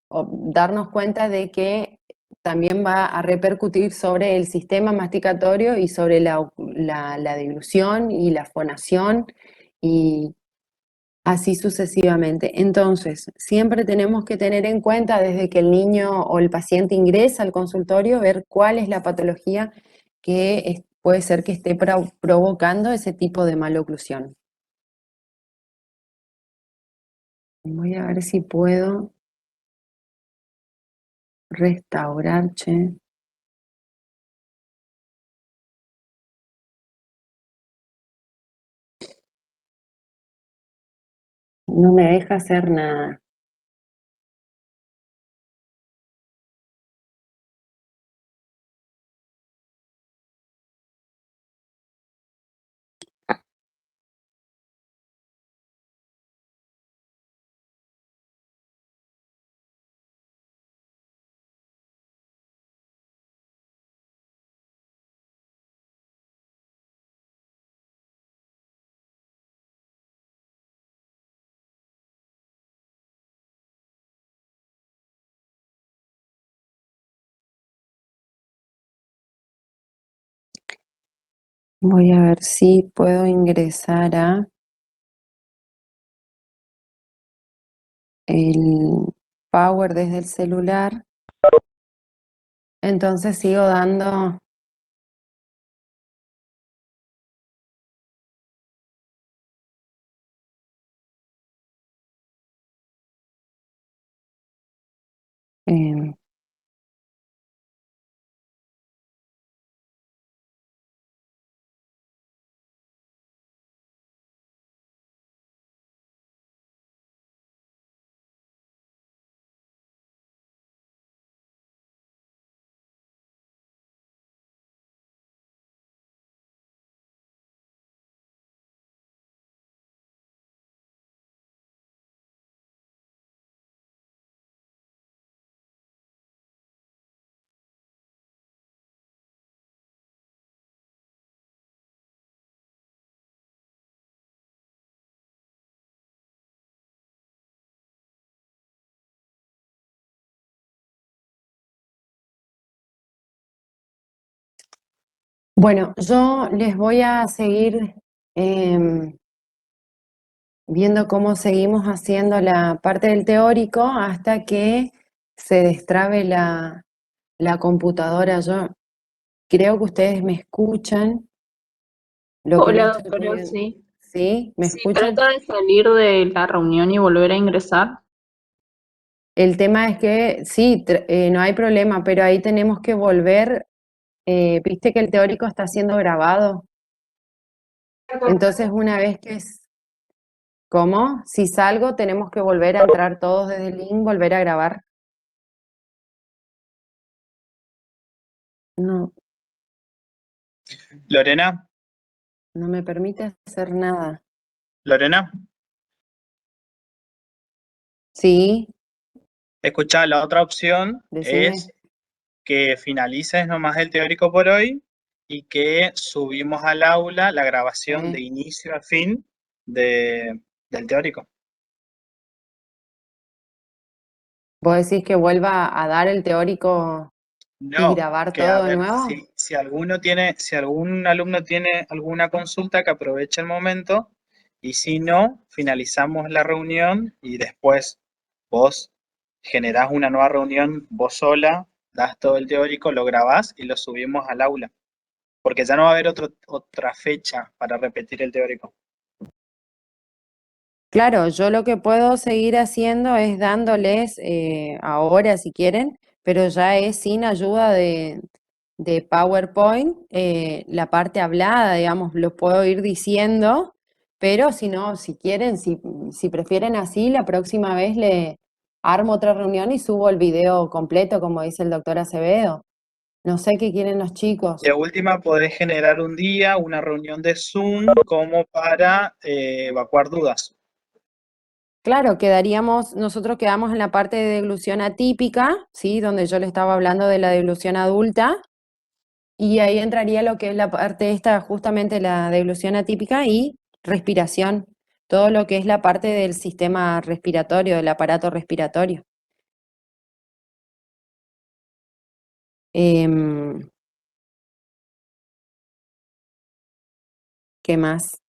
S2: darnos cuenta de que también va a repercutir sobre el sistema masticatorio y sobre la deglución y la fonación y así sucesivamente. Entonces, siempre tenemos que tener en cuenta desde que el niño o el paciente ingresa al consultorio, ver cuál es la patología que puede ser que esté provocando ese tipo de maloclusión. Voy a ver si puedo restaurar, che. No me deja hacer nada. Voy a ver si puedo ingresar a el Power desde el celular. Entonces sigo dando em, bueno, yo les voy a seguir viendo cómo seguimos haciendo la parte del teórico hasta que se destrabe la computadora. Yo creo que ustedes me escuchan. Lo que no
S3: Hola,
S2: estoy
S3: doctora,
S2: pudiendo.
S3: sí.
S2: ¿Sí? ¿Me
S3: Si
S2: escuchan?
S3: trata de salir de la reunión y volver a ingresar,
S2: El tema es que sí, no hay problema, pero ahí tenemos que volver. Viste que el teórico está siendo grabado. Entonces, una vez que es. ¿Cómo? Si salgo, tenemos que volver a entrar todos desde el link, volver a grabar. No,
S5: Lorena,
S2: no me permite hacer nada.
S5: Lorena,
S2: Sí,
S5: escucha, la otra opción
S2: decime.
S5: es que finalices nomás el teórico por hoy y que subimos al aula la grabación de inicio a fin del teórico.
S2: ¿Vos decís que vuelva a dar el teórico y
S5: No,
S2: grabar
S5: que a
S2: todo de
S5: ver,
S2: nuevo?
S5: si si algún alumno tiene alguna consulta, que aproveche el momento, y si no, finalizamos la reunión y después vos generás una nueva reunión vos sola, das todo el teórico, lo grabás y lo subimos al aula, porque ya no va a haber otra fecha para repetir el teórico.
S2: Claro, yo lo que puedo seguir haciendo es dándoles ahora si quieren, pero ya es sin ayuda de PowerPoint, la parte hablada, digamos, lo puedo ir diciendo, pero si no, si quieren, si prefieren así, la próxima vez le armo otra reunión y subo el video completo, como dice el doctor Acevedo. No sé qué quieren los chicos.
S5: De última, podés generar un día una reunión de Zoom como para evacuar dudas.
S2: Claro, nosotros quedamos en la parte de deglución atípica, ¿sí? Donde yo le estaba hablando de la deglución adulta, y ahí entraría lo que es la parte esta, justamente la deglución atípica y respiración, todo lo que es la parte del sistema respiratorio, del aparato respiratorio. Em, ¿Qué más?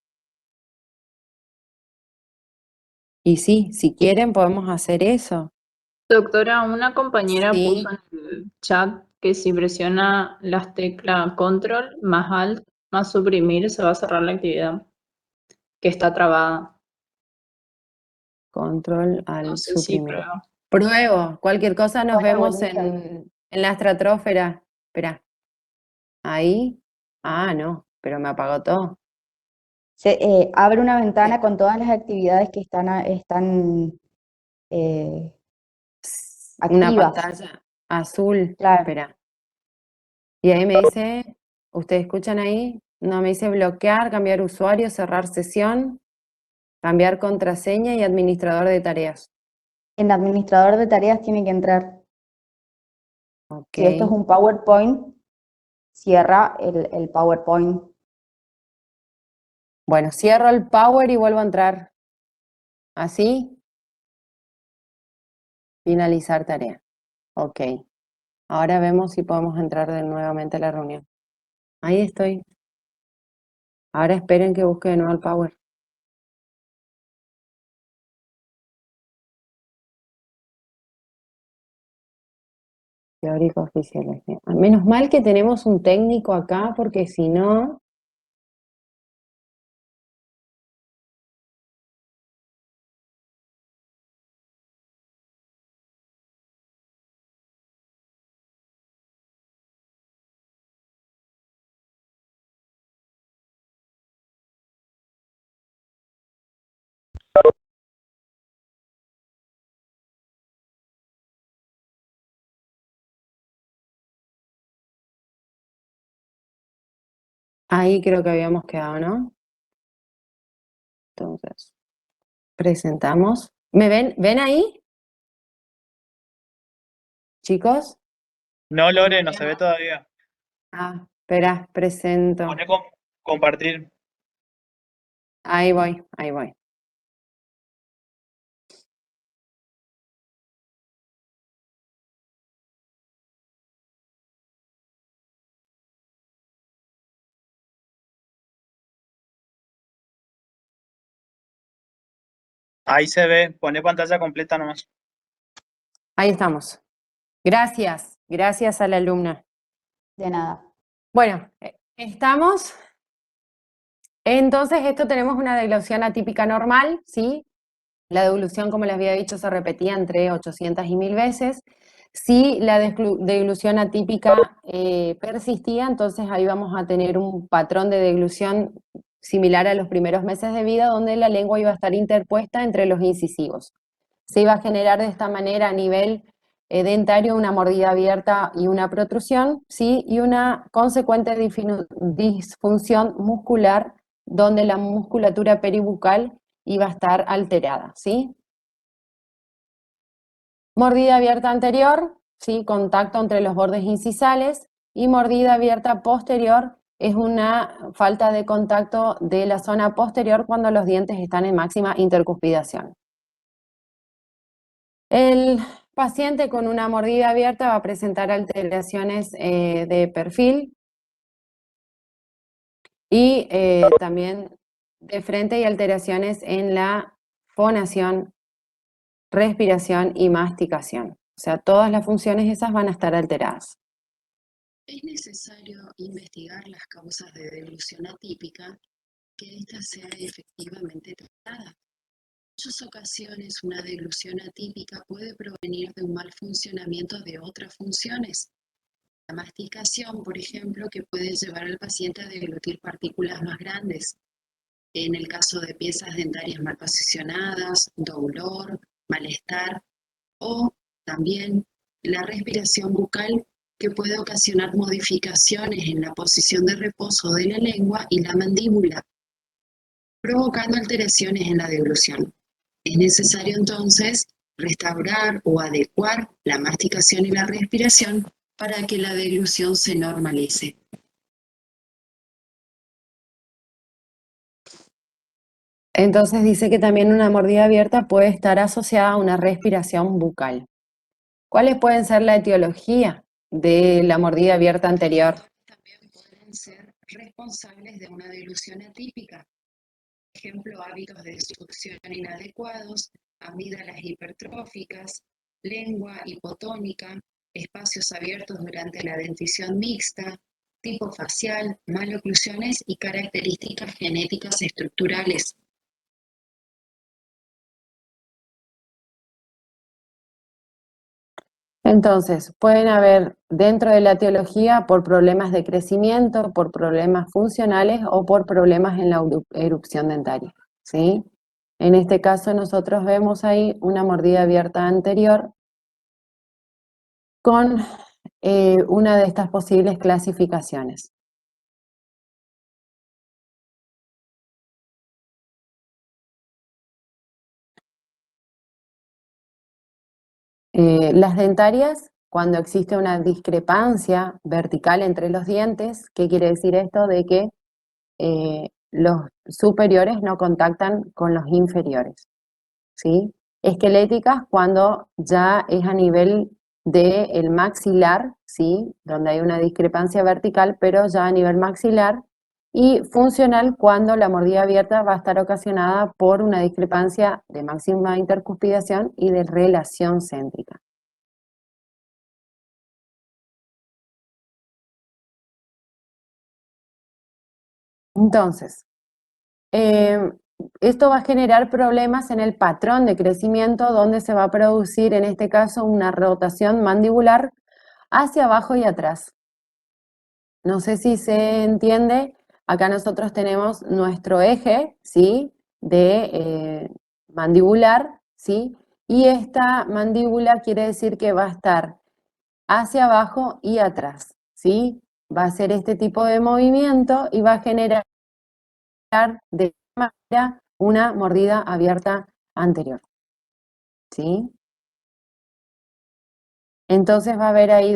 S2: Y sí, si quieren podemos hacer eso.
S3: doctora, una compañera puso
S2: Sí,
S3: en el chat que si presiona las teclas control más alt más suprimir se va a cerrar la actividad, que está trabada.
S2: control
S3: No
S2: al
S3: sé si
S2: suprimir.
S3: prueba.
S2: Pruebo, cualquier cosa nos
S4: Hola,
S2: vemos
S4: buen día.
S2: en la estratosfera. Espera. Ahí. Ah, no, pero me apagó todo.
S4: Abre una ventana con todas las actividades que están eh,
S2: Una
S4: activas.
S2: pantalla azul.
S4: Claro,
S2: Espera. Y ahí me dice, ¿ustedes escuchan ahí? No, me dice bloquear, cambiar usuario, cerrar sesión, cambiar contraseña y administrador de tareas.
S4: en administrador de tareas tiene que entrar.
S2: Ok.
S4: Si esto es un PowerPoint, cierra el PowerPoint.
S2: Bueno, cierro el power y vuelvo a entrar. Así, finalizar tarea. Ok. Ahora vemos si podemos entrar nuevamente a la reunión. Ahí estoy. Ahora esperen que busque de nuevo el Power. Teórico oficial. Menos mal que tenemos un técnico acá, porque si no... Ahí creo que habíamos quedado, ¿no? Entonces, presentamos. ¿Me ven? ¿Ven ahí? Chicos.
S5: No, Lore, no se ve todavía.
S2: Ah, espera, presento.
S5: Pone compartir.
S2: Ahí voy, ahí voy.
S5: Ahí se ve, pone pantalla completa nomás.
S2: Ahí estamos. Gracias, gracias a la alumna.
S4: De nada.
S2: Bueno, estamos. Entonces, esto tenemos una deglución atípica normal, ¿sí? La deglución, como les había dicho, se repetía entre 800 y 1000 veces. Si la deglución atípica persistía, entonces ahí vamos a tener un patrón de deglución similar a los primeros meses de vida, donde la lengua iba a estar interpuesta entre los incisivos. Se iba a generar de esta manera a nivel dentario una mordida abierta y una protrusión, ¿sí? Y una consecuente disfunción muscular, donde la musculatura peribucal iba a estar alterada, ¿sí? Mordida abierta anterior, ¿sí? Contacto entre los bordes incisales, y mordida abierta posterior es una falta de contacto de la zona posterior cuando los dientes están en máxima intercuspidación. El paciente con una mordida abierta va a presentar alteraciones de perfil y también de frente, y alteraciones en la fonación, respiración y masticación. O sea, todas las funciones esas van a estar alteradas.
S1: Es necesario investigar las causas de deglución atípica, que ésta sea efectivamente tratada. En muchas ocasiones una deglución atípica puede provenir de un mal funcionamiento de otras funciones. La masticación, por ejemplo, que puede llevar al paciente a deglutir partículas más grandes. En el caso de piezas dentarias mal posicionadas, dolor, malestar, o también la respiración bucal, que puede ocasionar modificaciones en la posición de reposo de la lengua y la mandíbula, provocando alteraciones en la deglución. Es necesario entonces restaurar o adecuar la masticación y la respiración para que la deglución se normalice.
S2: Entonces dice que también una mordida abierta puede estar asociada a una respiración bucal. ¿Cuáles pueden ser la etiología de la mordida abierta anterior?
S1: También pueden ser responsables de una deglución atípica. Por ejemplo, hábitos de succión inadecuados, amígdalas hipertróficas, lengua hipotónica, espacios abiertos durante la dentición mixta, tipo facial, maloclusiones y características genéticas estructurales.
S2: Entonces, pueden haber dentro de la etiología por problemas de crecimiento, por problemas funcionales o por problemas en la erupción dentaria, ¿sí? En este caso nosotros vemos ahí una mordida abierta anterior con una de estas posibles clasificaciones. Las dentarias, cuando existe una discrepancia vertical entre los dientes, ¿qué quiere decir esto? De que los superiores no contactan con los inferiores, ¿sí? Esqueléticas, cuando ya es a nivel del maxilar, ¿sí? Donde hay una discrepancia vertical, pero ya a nivel maxilar y funcional cuando la mordida abierta va a estar ocasionada por una discrepancia de máxima intercuspidación y de relación céntrica. Entonces, esto va a generar problemas en el patrón de crecimiento donde se va a producir en este caso una rotación mandibular hacia abajo y atrás. No sé si se entiende, acá nosotros tenemos nuestro eje, ¿sí? De mandibular, ¿sí? Y esta mandíbula quiere decir que va a estar hacia abajo y atrás, ¿sí? Va a hacer este tipo de movimiento y va a generar de esta manera una mordida abierta anterior, ¿sí? Entonces va a haber ahí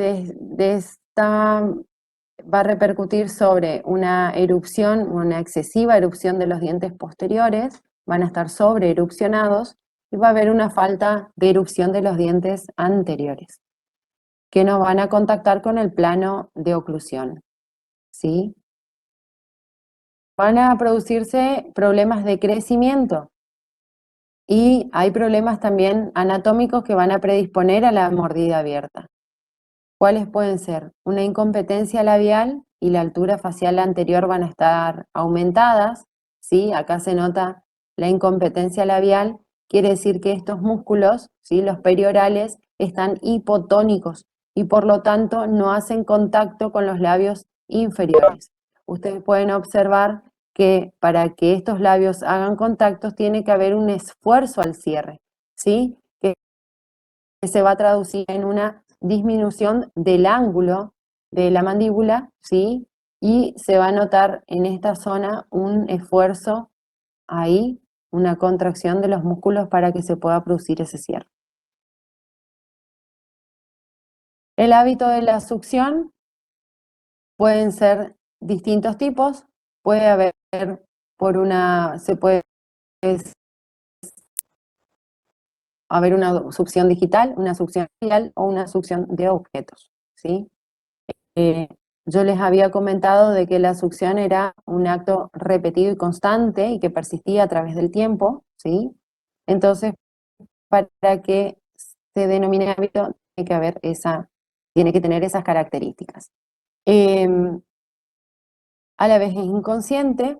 S2: va a repercutir sobre una erupción, una excesiva erupción de los dientes posteriores, van a estar sobre erupcionados y va a haber una falta de erupción de los dientes anteriores, que no van a contactar con el plano de oclusión, ¿sí? Van a producirse problemas de crecimiento y hay problemas también anatómicos que van a predisponer a la mordida abierta. ¿Cuáles pueden ser? Una incompetencia labial y la altura facial anterior van a estar aumentadas, ¿sí? Acá se nota la incompetencia labial, quiere decir que estos músculos, ¿sí? Los periorales, están hipotónicos y por lo tanto no hacen contacto con los labios inferiores. Ustedes pueden observar que para que estos labios hagan contactos tiene que haber un esfuerzo al cierre, ¿sí? Que se va a traducir en una disminución del ángulo de la mandíbula, ¿sí? Y se va a notar en esta zona un esfuerzo ahí, una contracción de los músculos para que se pueda producir ese cierre. El hábito de la succión pueden ser distintos tipos, puede haber puede haber una succión digital, una succión real o una succión de objetos, ¿sí? Yo les había comentado de que la succión era un acto repetido y constante y que persistía a través del tiempo, ¿sí? Entonces, para que se denomine hábito, tiene que tener esas características. A la vez es inconsciente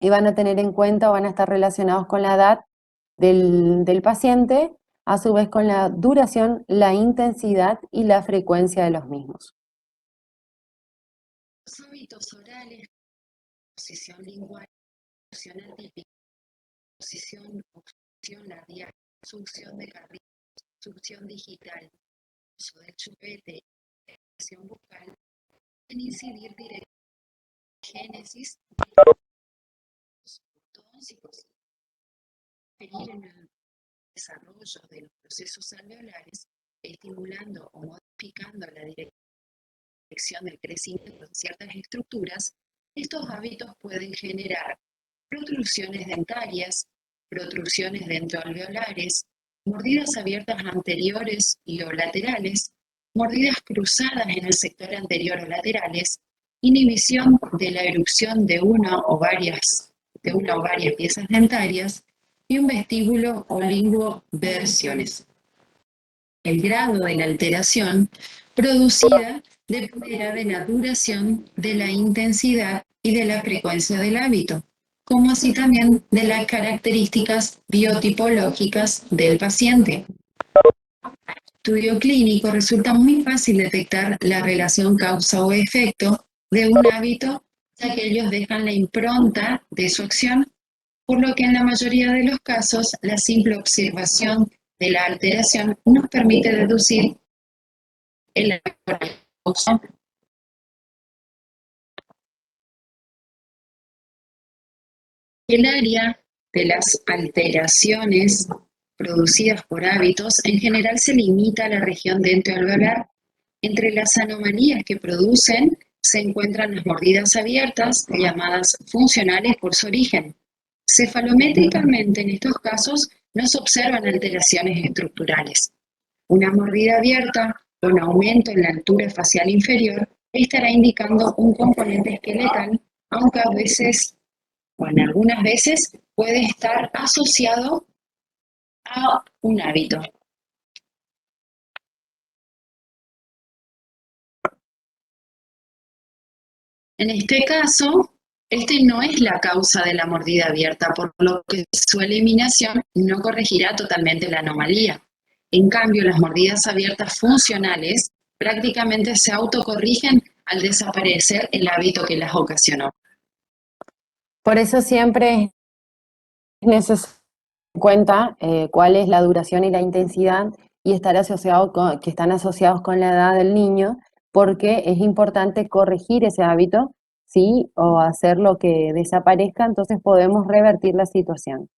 S2: y van a tener en cuenta o van a estar relacionados con la edad del paciente, a su vez con la duración, la intensidad y la frecuencia de los mismos.
S1: Los hábitos orales, posición lingual, posición atípica, posición labial, succión de carrillo, succión digital, uso del chupete, expresión bucal, pueden incidir directamente en la génesis de los ortodónticos, interferir en el desarrollo de los procesos alveolares, estimulando o modificando la dirección del crecimiento de ciertas estructuras. Estos hábitos pueden generar protrusiones dentarias, protrusiones dentoalveolares, mordidas abiertas anteriores y o laterales, mordidas cruzadas en el sector anterior o laterales, inhibición de la erupción de una o varias piezas dentarias y un vestíbulo o linguoversiones. El grado de la alteración producida dependerá de la duración, de la intensidad y de la frecuencia del hábito, como así también de las características biotipológicas del paciente. En el estudio clínico resulta muy fácil detectar la relación causa o efecto de un hábito, ya que ellos dejan la impronta de su acción, por lo que en la mayoría de los casos la simple observación de la alteración nos permite deducir el causa. El área de las alteraciones producidas por hábitos en general se limita a la región dentoalveolar. Entre las anomalías que producen se encuentran las mordidas abiertas, llamadas funcionales por su origen. Cefalométricamente, en estos casos, no se observan alteraciones estructurales. Una mordida abierta con aumento en la altura facial inferior estará indicando un componente esqueletal aunque a veces, o en algunas veces, puede estar asociado a un hábito. En este caso, este no es la causa de la mordida abierta, por lo que su eliminación no corregirá totalmente la anomalía. En cambio, las mordidas abiertas funcionales prácticamente se autocorrigen al desaparecer el hábito que las ocasionó.
S2: Por eso siempre es necesario tener en cuenta cuál es la duración y la intensidad y estar asociado que están asociados con la edad del niño, porque es importante corregir ese hábito, ¿sí? O hacerlo que desaparezca, entonces podemos revertir la situación.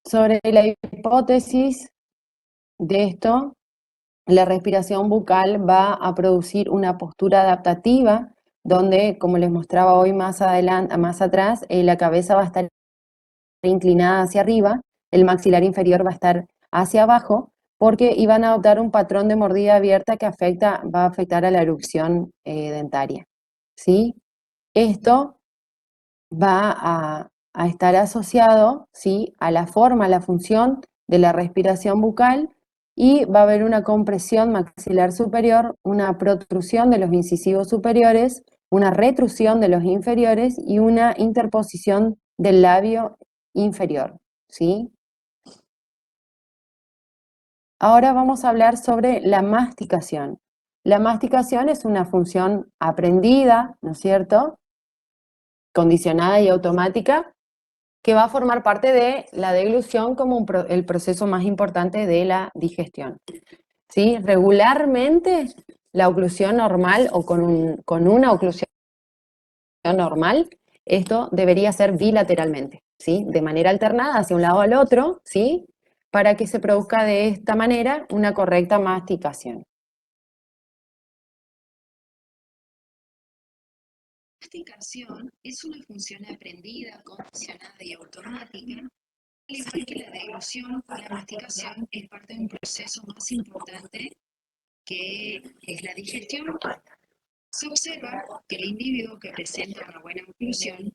S2: Sobre la hipótesis de esto, la respiración bucal va a producir una postura adaptativa donde, como les mostraba hoy más atrás, la cabeza va a estar inclinada hacia arriba, el maxilar inferior va a estar hacia abajo, porque iban a adoptar un patrón de mordida abierta que va a afectar a la erupción dentaria, ¿sí? Esto va a estar asociado, ¿sí?, a la forma, a la función de la respiración bucal, y va a haber una compresión maxilar superior, una protrusión de los incisivos superiores, una retrusión de los inferiores y una interposición del labio inferior, ¿sí? Ahora vamos a hablar sobre la masticación. La masticación es una función aprendida, ¿no es cierto?, condicionada y automática, que va a formar parte de la deglución como el proceso más importante de la digestión, ¿sí? Regularmente la oclusión normal o con una oclusión normal, esto debería ser bilateralmente, ¿sí? De manera alternada hacia un lado al otro, ¿sí? Para que se produzca de esta manera una correcta masticación.
S1: La masticación es una función aprendida, condicionada y automática. Al igual que la deglución, la masticación es parte de un proceso más importante que es la digestión. Se observa que el individuo que presenta una buena oclusión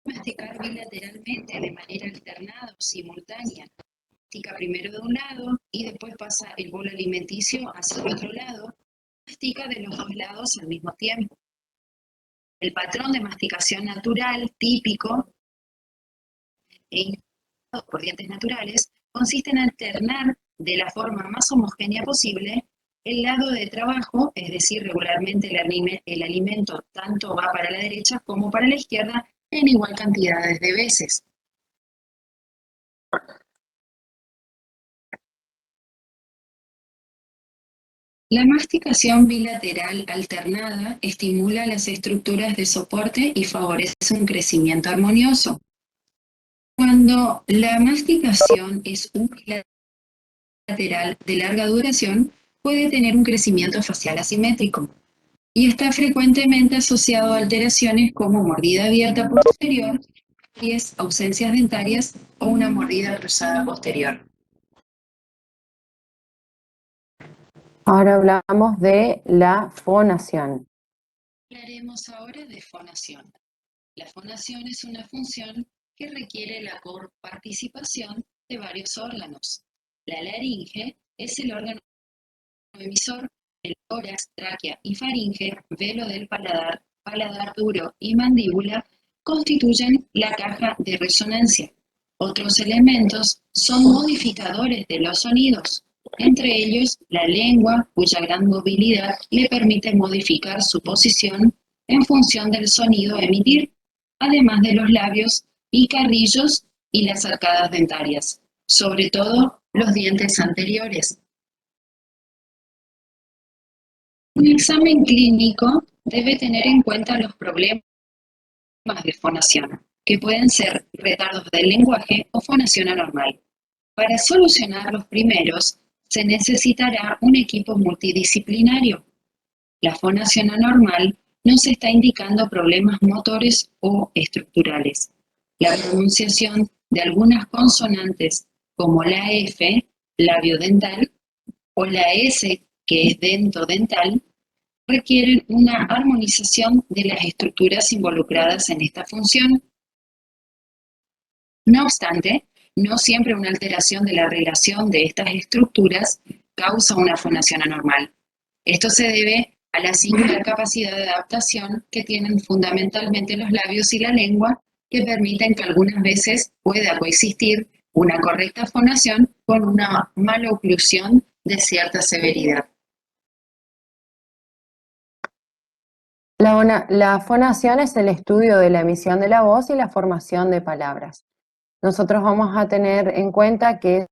S1: masticar bilateralmente de manera alternada o simultánea. Mastica primero de un lado y después pasa el bolo alimenticio hacia el otro lado. Mastica de los dos lados al mismo tiempo. El patrón de masticación natural, típico, por dientes naturales, consiste en alternar de la forma más homogénea posible el lado de trabajo, es decir, regularmente el alimento tanto va para la derecha como para la izquierda en igual cantidades de veces. La masticación bilateral alternada estimula las estructuras de soporte y favorece un crecimiento armonioso. Cuando la masticación es unilateral de larga duración, puede tener un crecimiento facial asimétrico y está frecuentemente asociado a alteraciones como mordida abierta posterior, ausencias dentarias o una mordida cruzada posterior.
S2: Ahora hablamos de la fonación.
S1: Hablaremos ahora de fonación. La fonación es una función que requiere la coparticipación de varios órganos. La laringe es el órgano emisor, el tórax, tráquea y faringe, velo del paladar, paladar duro y mandíbula constituyen la caja de resonancia. Otros elementos son modificadores de los sonidos, entre ellos la lengua, cuya gran movilidad le permite modificar su posición en función del sonido a emitir, además de los labios y carrillos y las arcadas dentarias, sobre todo los dientes anteriores. Un examen clínico debe tener en cuenta los problemas de fonación, que pueden ser retardos del lenguaje o fonación anormal. Para solucionar los primeros, se necesitará un equipo multidisciplinario. La fonación anormal nos está indicando problemas motores o estructurales. La pronunciación de algunas consonantes como la F, labio dental, o la S, que es dentodental, requieren una armonización de las estructuras involucradas en esta función. No obstante, no siempre una alteración de la relación de estas estructuras causa una fonación anormal. Esto se debe a la singular capacidad de adaptación que tienen fundamentalmente los labios y la lengua, que permiten que algunas veces pueda coexistir una correcta fonación con una maloclusión de cierta severidad.
S2: La fonación es el estudio de la emisión de la voz y la formación de palabras. Nosotros vamos a tener en cuenta que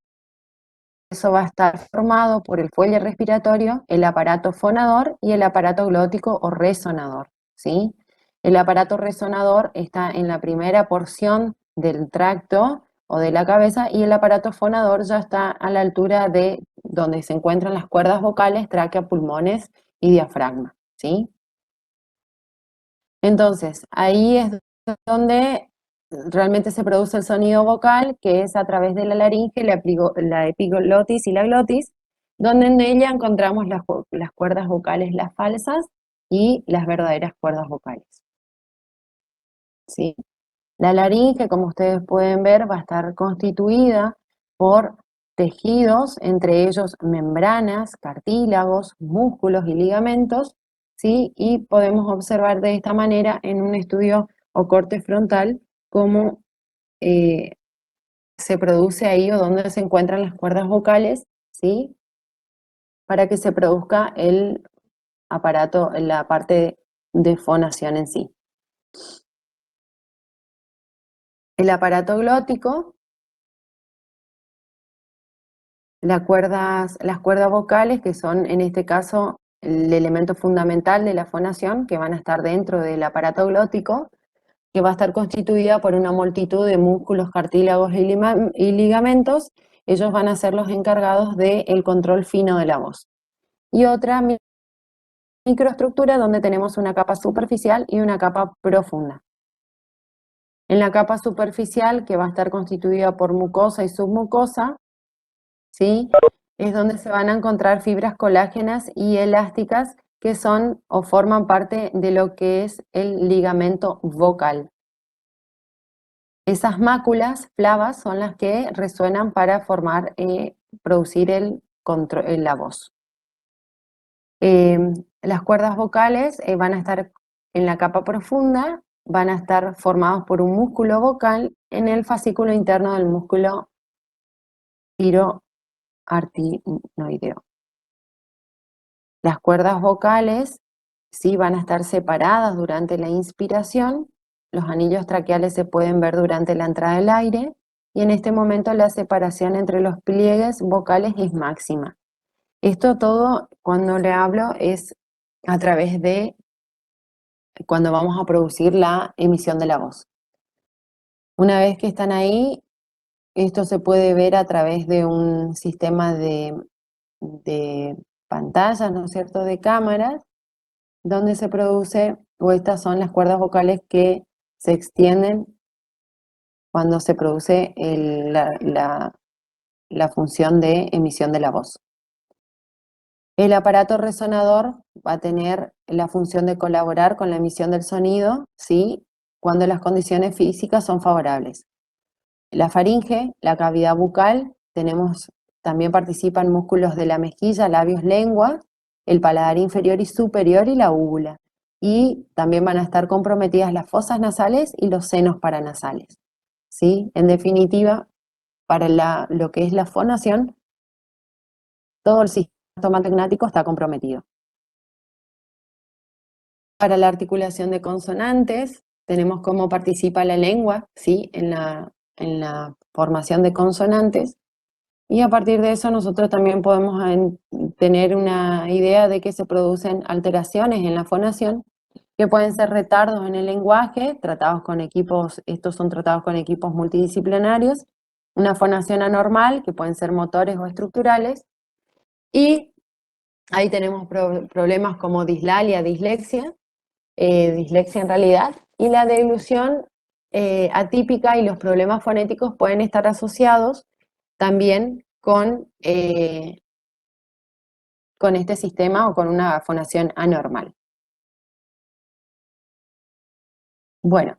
S2: eso va a estar formado por el fuelle respiratorio, el aparato fonador y el aparato glótico o resonador, ¿sí? El aparato resonador está en la primera porción del tracto o de la cabeza y el aparato fonador ya está a la altura de donde se encuentran las cuerdas vocales, tráquea, pulmones y diafragma, ¿sí? Entonces, ahí es donde realmente se produce el sonido vocal, que es a través de la laringe, la epiglotis y la glotis, donde en ella encontramos las cuerdas vocales, las falsas, y las verdaderas cuerdas vocales. ¿Sí? La laringe, como ustedes pueden ver, va a estar constituida por tejidos, entre ellos membranas, cartílagos, músculos y ligamentos, ¿sí? Y podemos observar de esta manera en un estudio o corte frontal cómo se produce ahí o dónde se encuentran las cuerdas vocales, ¿sí? Para que se produzca el aparato, la parte de fonación en sí. El aparato glótico, las cuerdas vocales, que son en este caso el elemento fundamental de la fonación, que van a estar dentro del aparato glótico, que va a estar constituida por una multitud de músculos, cartílagos y ligamentos. Ellos van a ser los encargados del control fino de la voz. Y otra microestructura donde tenemos una capa superficial y una capa profunda. En la capa superficial, que va a estar constituida por mucosa y submucosa, ¿sí? Es donde se van a encontrar fibras colágenas y elásticas que son o forman parte de lo que es el ligamento vocal. Esas máculas flavas son las que resuenan para producir la voz. Las cuerdas vocales van a estar en la capa profunda, van a estar formados por un músculo vocal en el fascículo interno del músculo tiroartinoideo. Las cuerdas vocales sí van a estar separadas durante la inspiración, los anillos traqueales se pueden ver durante la entrada del aire y en este momento la separación entre los pliegues vocales es máxima. Esto todo, cuando le hablo, es a través de cuando vamos a producir la emisión de la voz. Una vez que están ahí, esto se puede ver a través de un sistema de pantallas, ¿no es cierto?, de cámaras, donde se produce, o estas son las cuerdas vocales que se extienden cuando se produce la función de emisión de la voz. El aparato resonador va a tener la función de colaborar con la emisión del sonido, ¿sí?, cuando las condiciones físicas son favorables. La faringe, la cavidad bucal, también participan músculos de la mejilla, labios, lengua, el paladar inferior y superior y la úvula. Y también van a estar comprometidas las fosas nasales y los senos paranasales, ¿sí? En definitiva, para lo que es la fonación, todo el sistema estomatognático está comprometido. Para la articulación de consonantes, tenemos cómo participa la lengua, ¿sí?, en la formación de consonantes, y a partir de eso nosotros también podemos tener una idea de que se producen alteraciones en la fonación, que pueden ser retardos en el lenguaje, estos son tratados con equipos multidisciplinarios, una fonación anormal, que pueden ser motores o estructurales, y ahí tenemos problemas como dislalia, dislexia en realidad, y la deglución atípica y los problemas fonéticos pueden estar asociados también con con este sistema o con una fonación anormal. Bueno,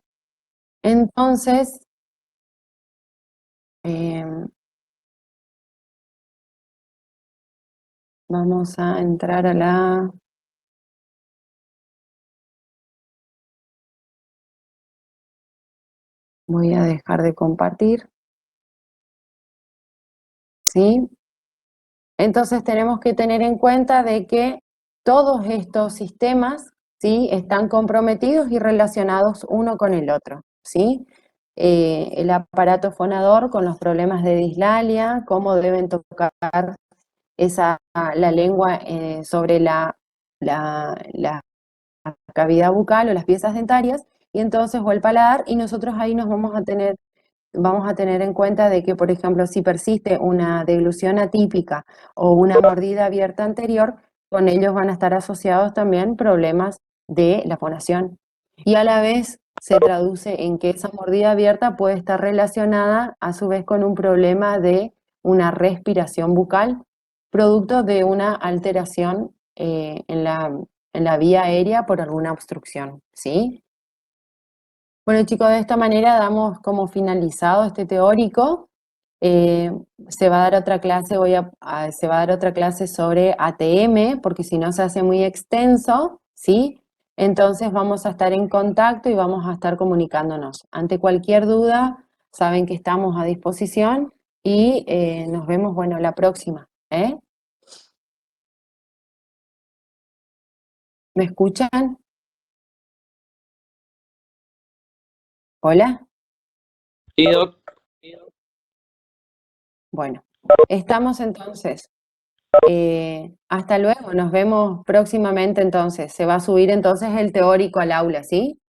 S2: entonces, vamos a entrar a la... Voy a dejar de compartir. ¿Sí? Entonces tenemos que tener en cuenta de que todos estos sistemas, ¿sí?, están comprometidos y relacionados uno con el otro, ¿sí? El aparato fonador con los problemas de dislalia, cómo deben tocar la lengua sobre la cavidad bucal o las piezas dentarias, y entonces, o el paladar, y nosotros ahí nos vamos a tener en cuenta de que, por ejemplo, si persiste una deglución atípica o una mordida abierta anterior, con ellos van a estar asociados también problemas de la fonación. Y a la vez se traduce en que esa mordida abierta puede estar relacionada a su vez con un problema de una respiración bucal, producto de una alteración en la vía aérea por alguna obstrucción, ¿sí? Bueno, chicos, de esta manera damos como finalizado este teórico. Se va a dar otra clase, se va a dar otra clase sobre ATM, porque si no se hace muy extenso, ¿sí? Entonces vamos a estar en contacto y vamos a estar comunicándonos. Ante cualquier duda, saben que estamos a disposición y nos vemos, bueno, la próxima, ¿eh? ¿Me escuchan? ¿Hola?
S6: Sí, Doc.
S2: Bueno, estamos entonces. Hasta luego, nos vemos próximamente entonces. Se va a subir entonces el teórico al aula, ¿sí?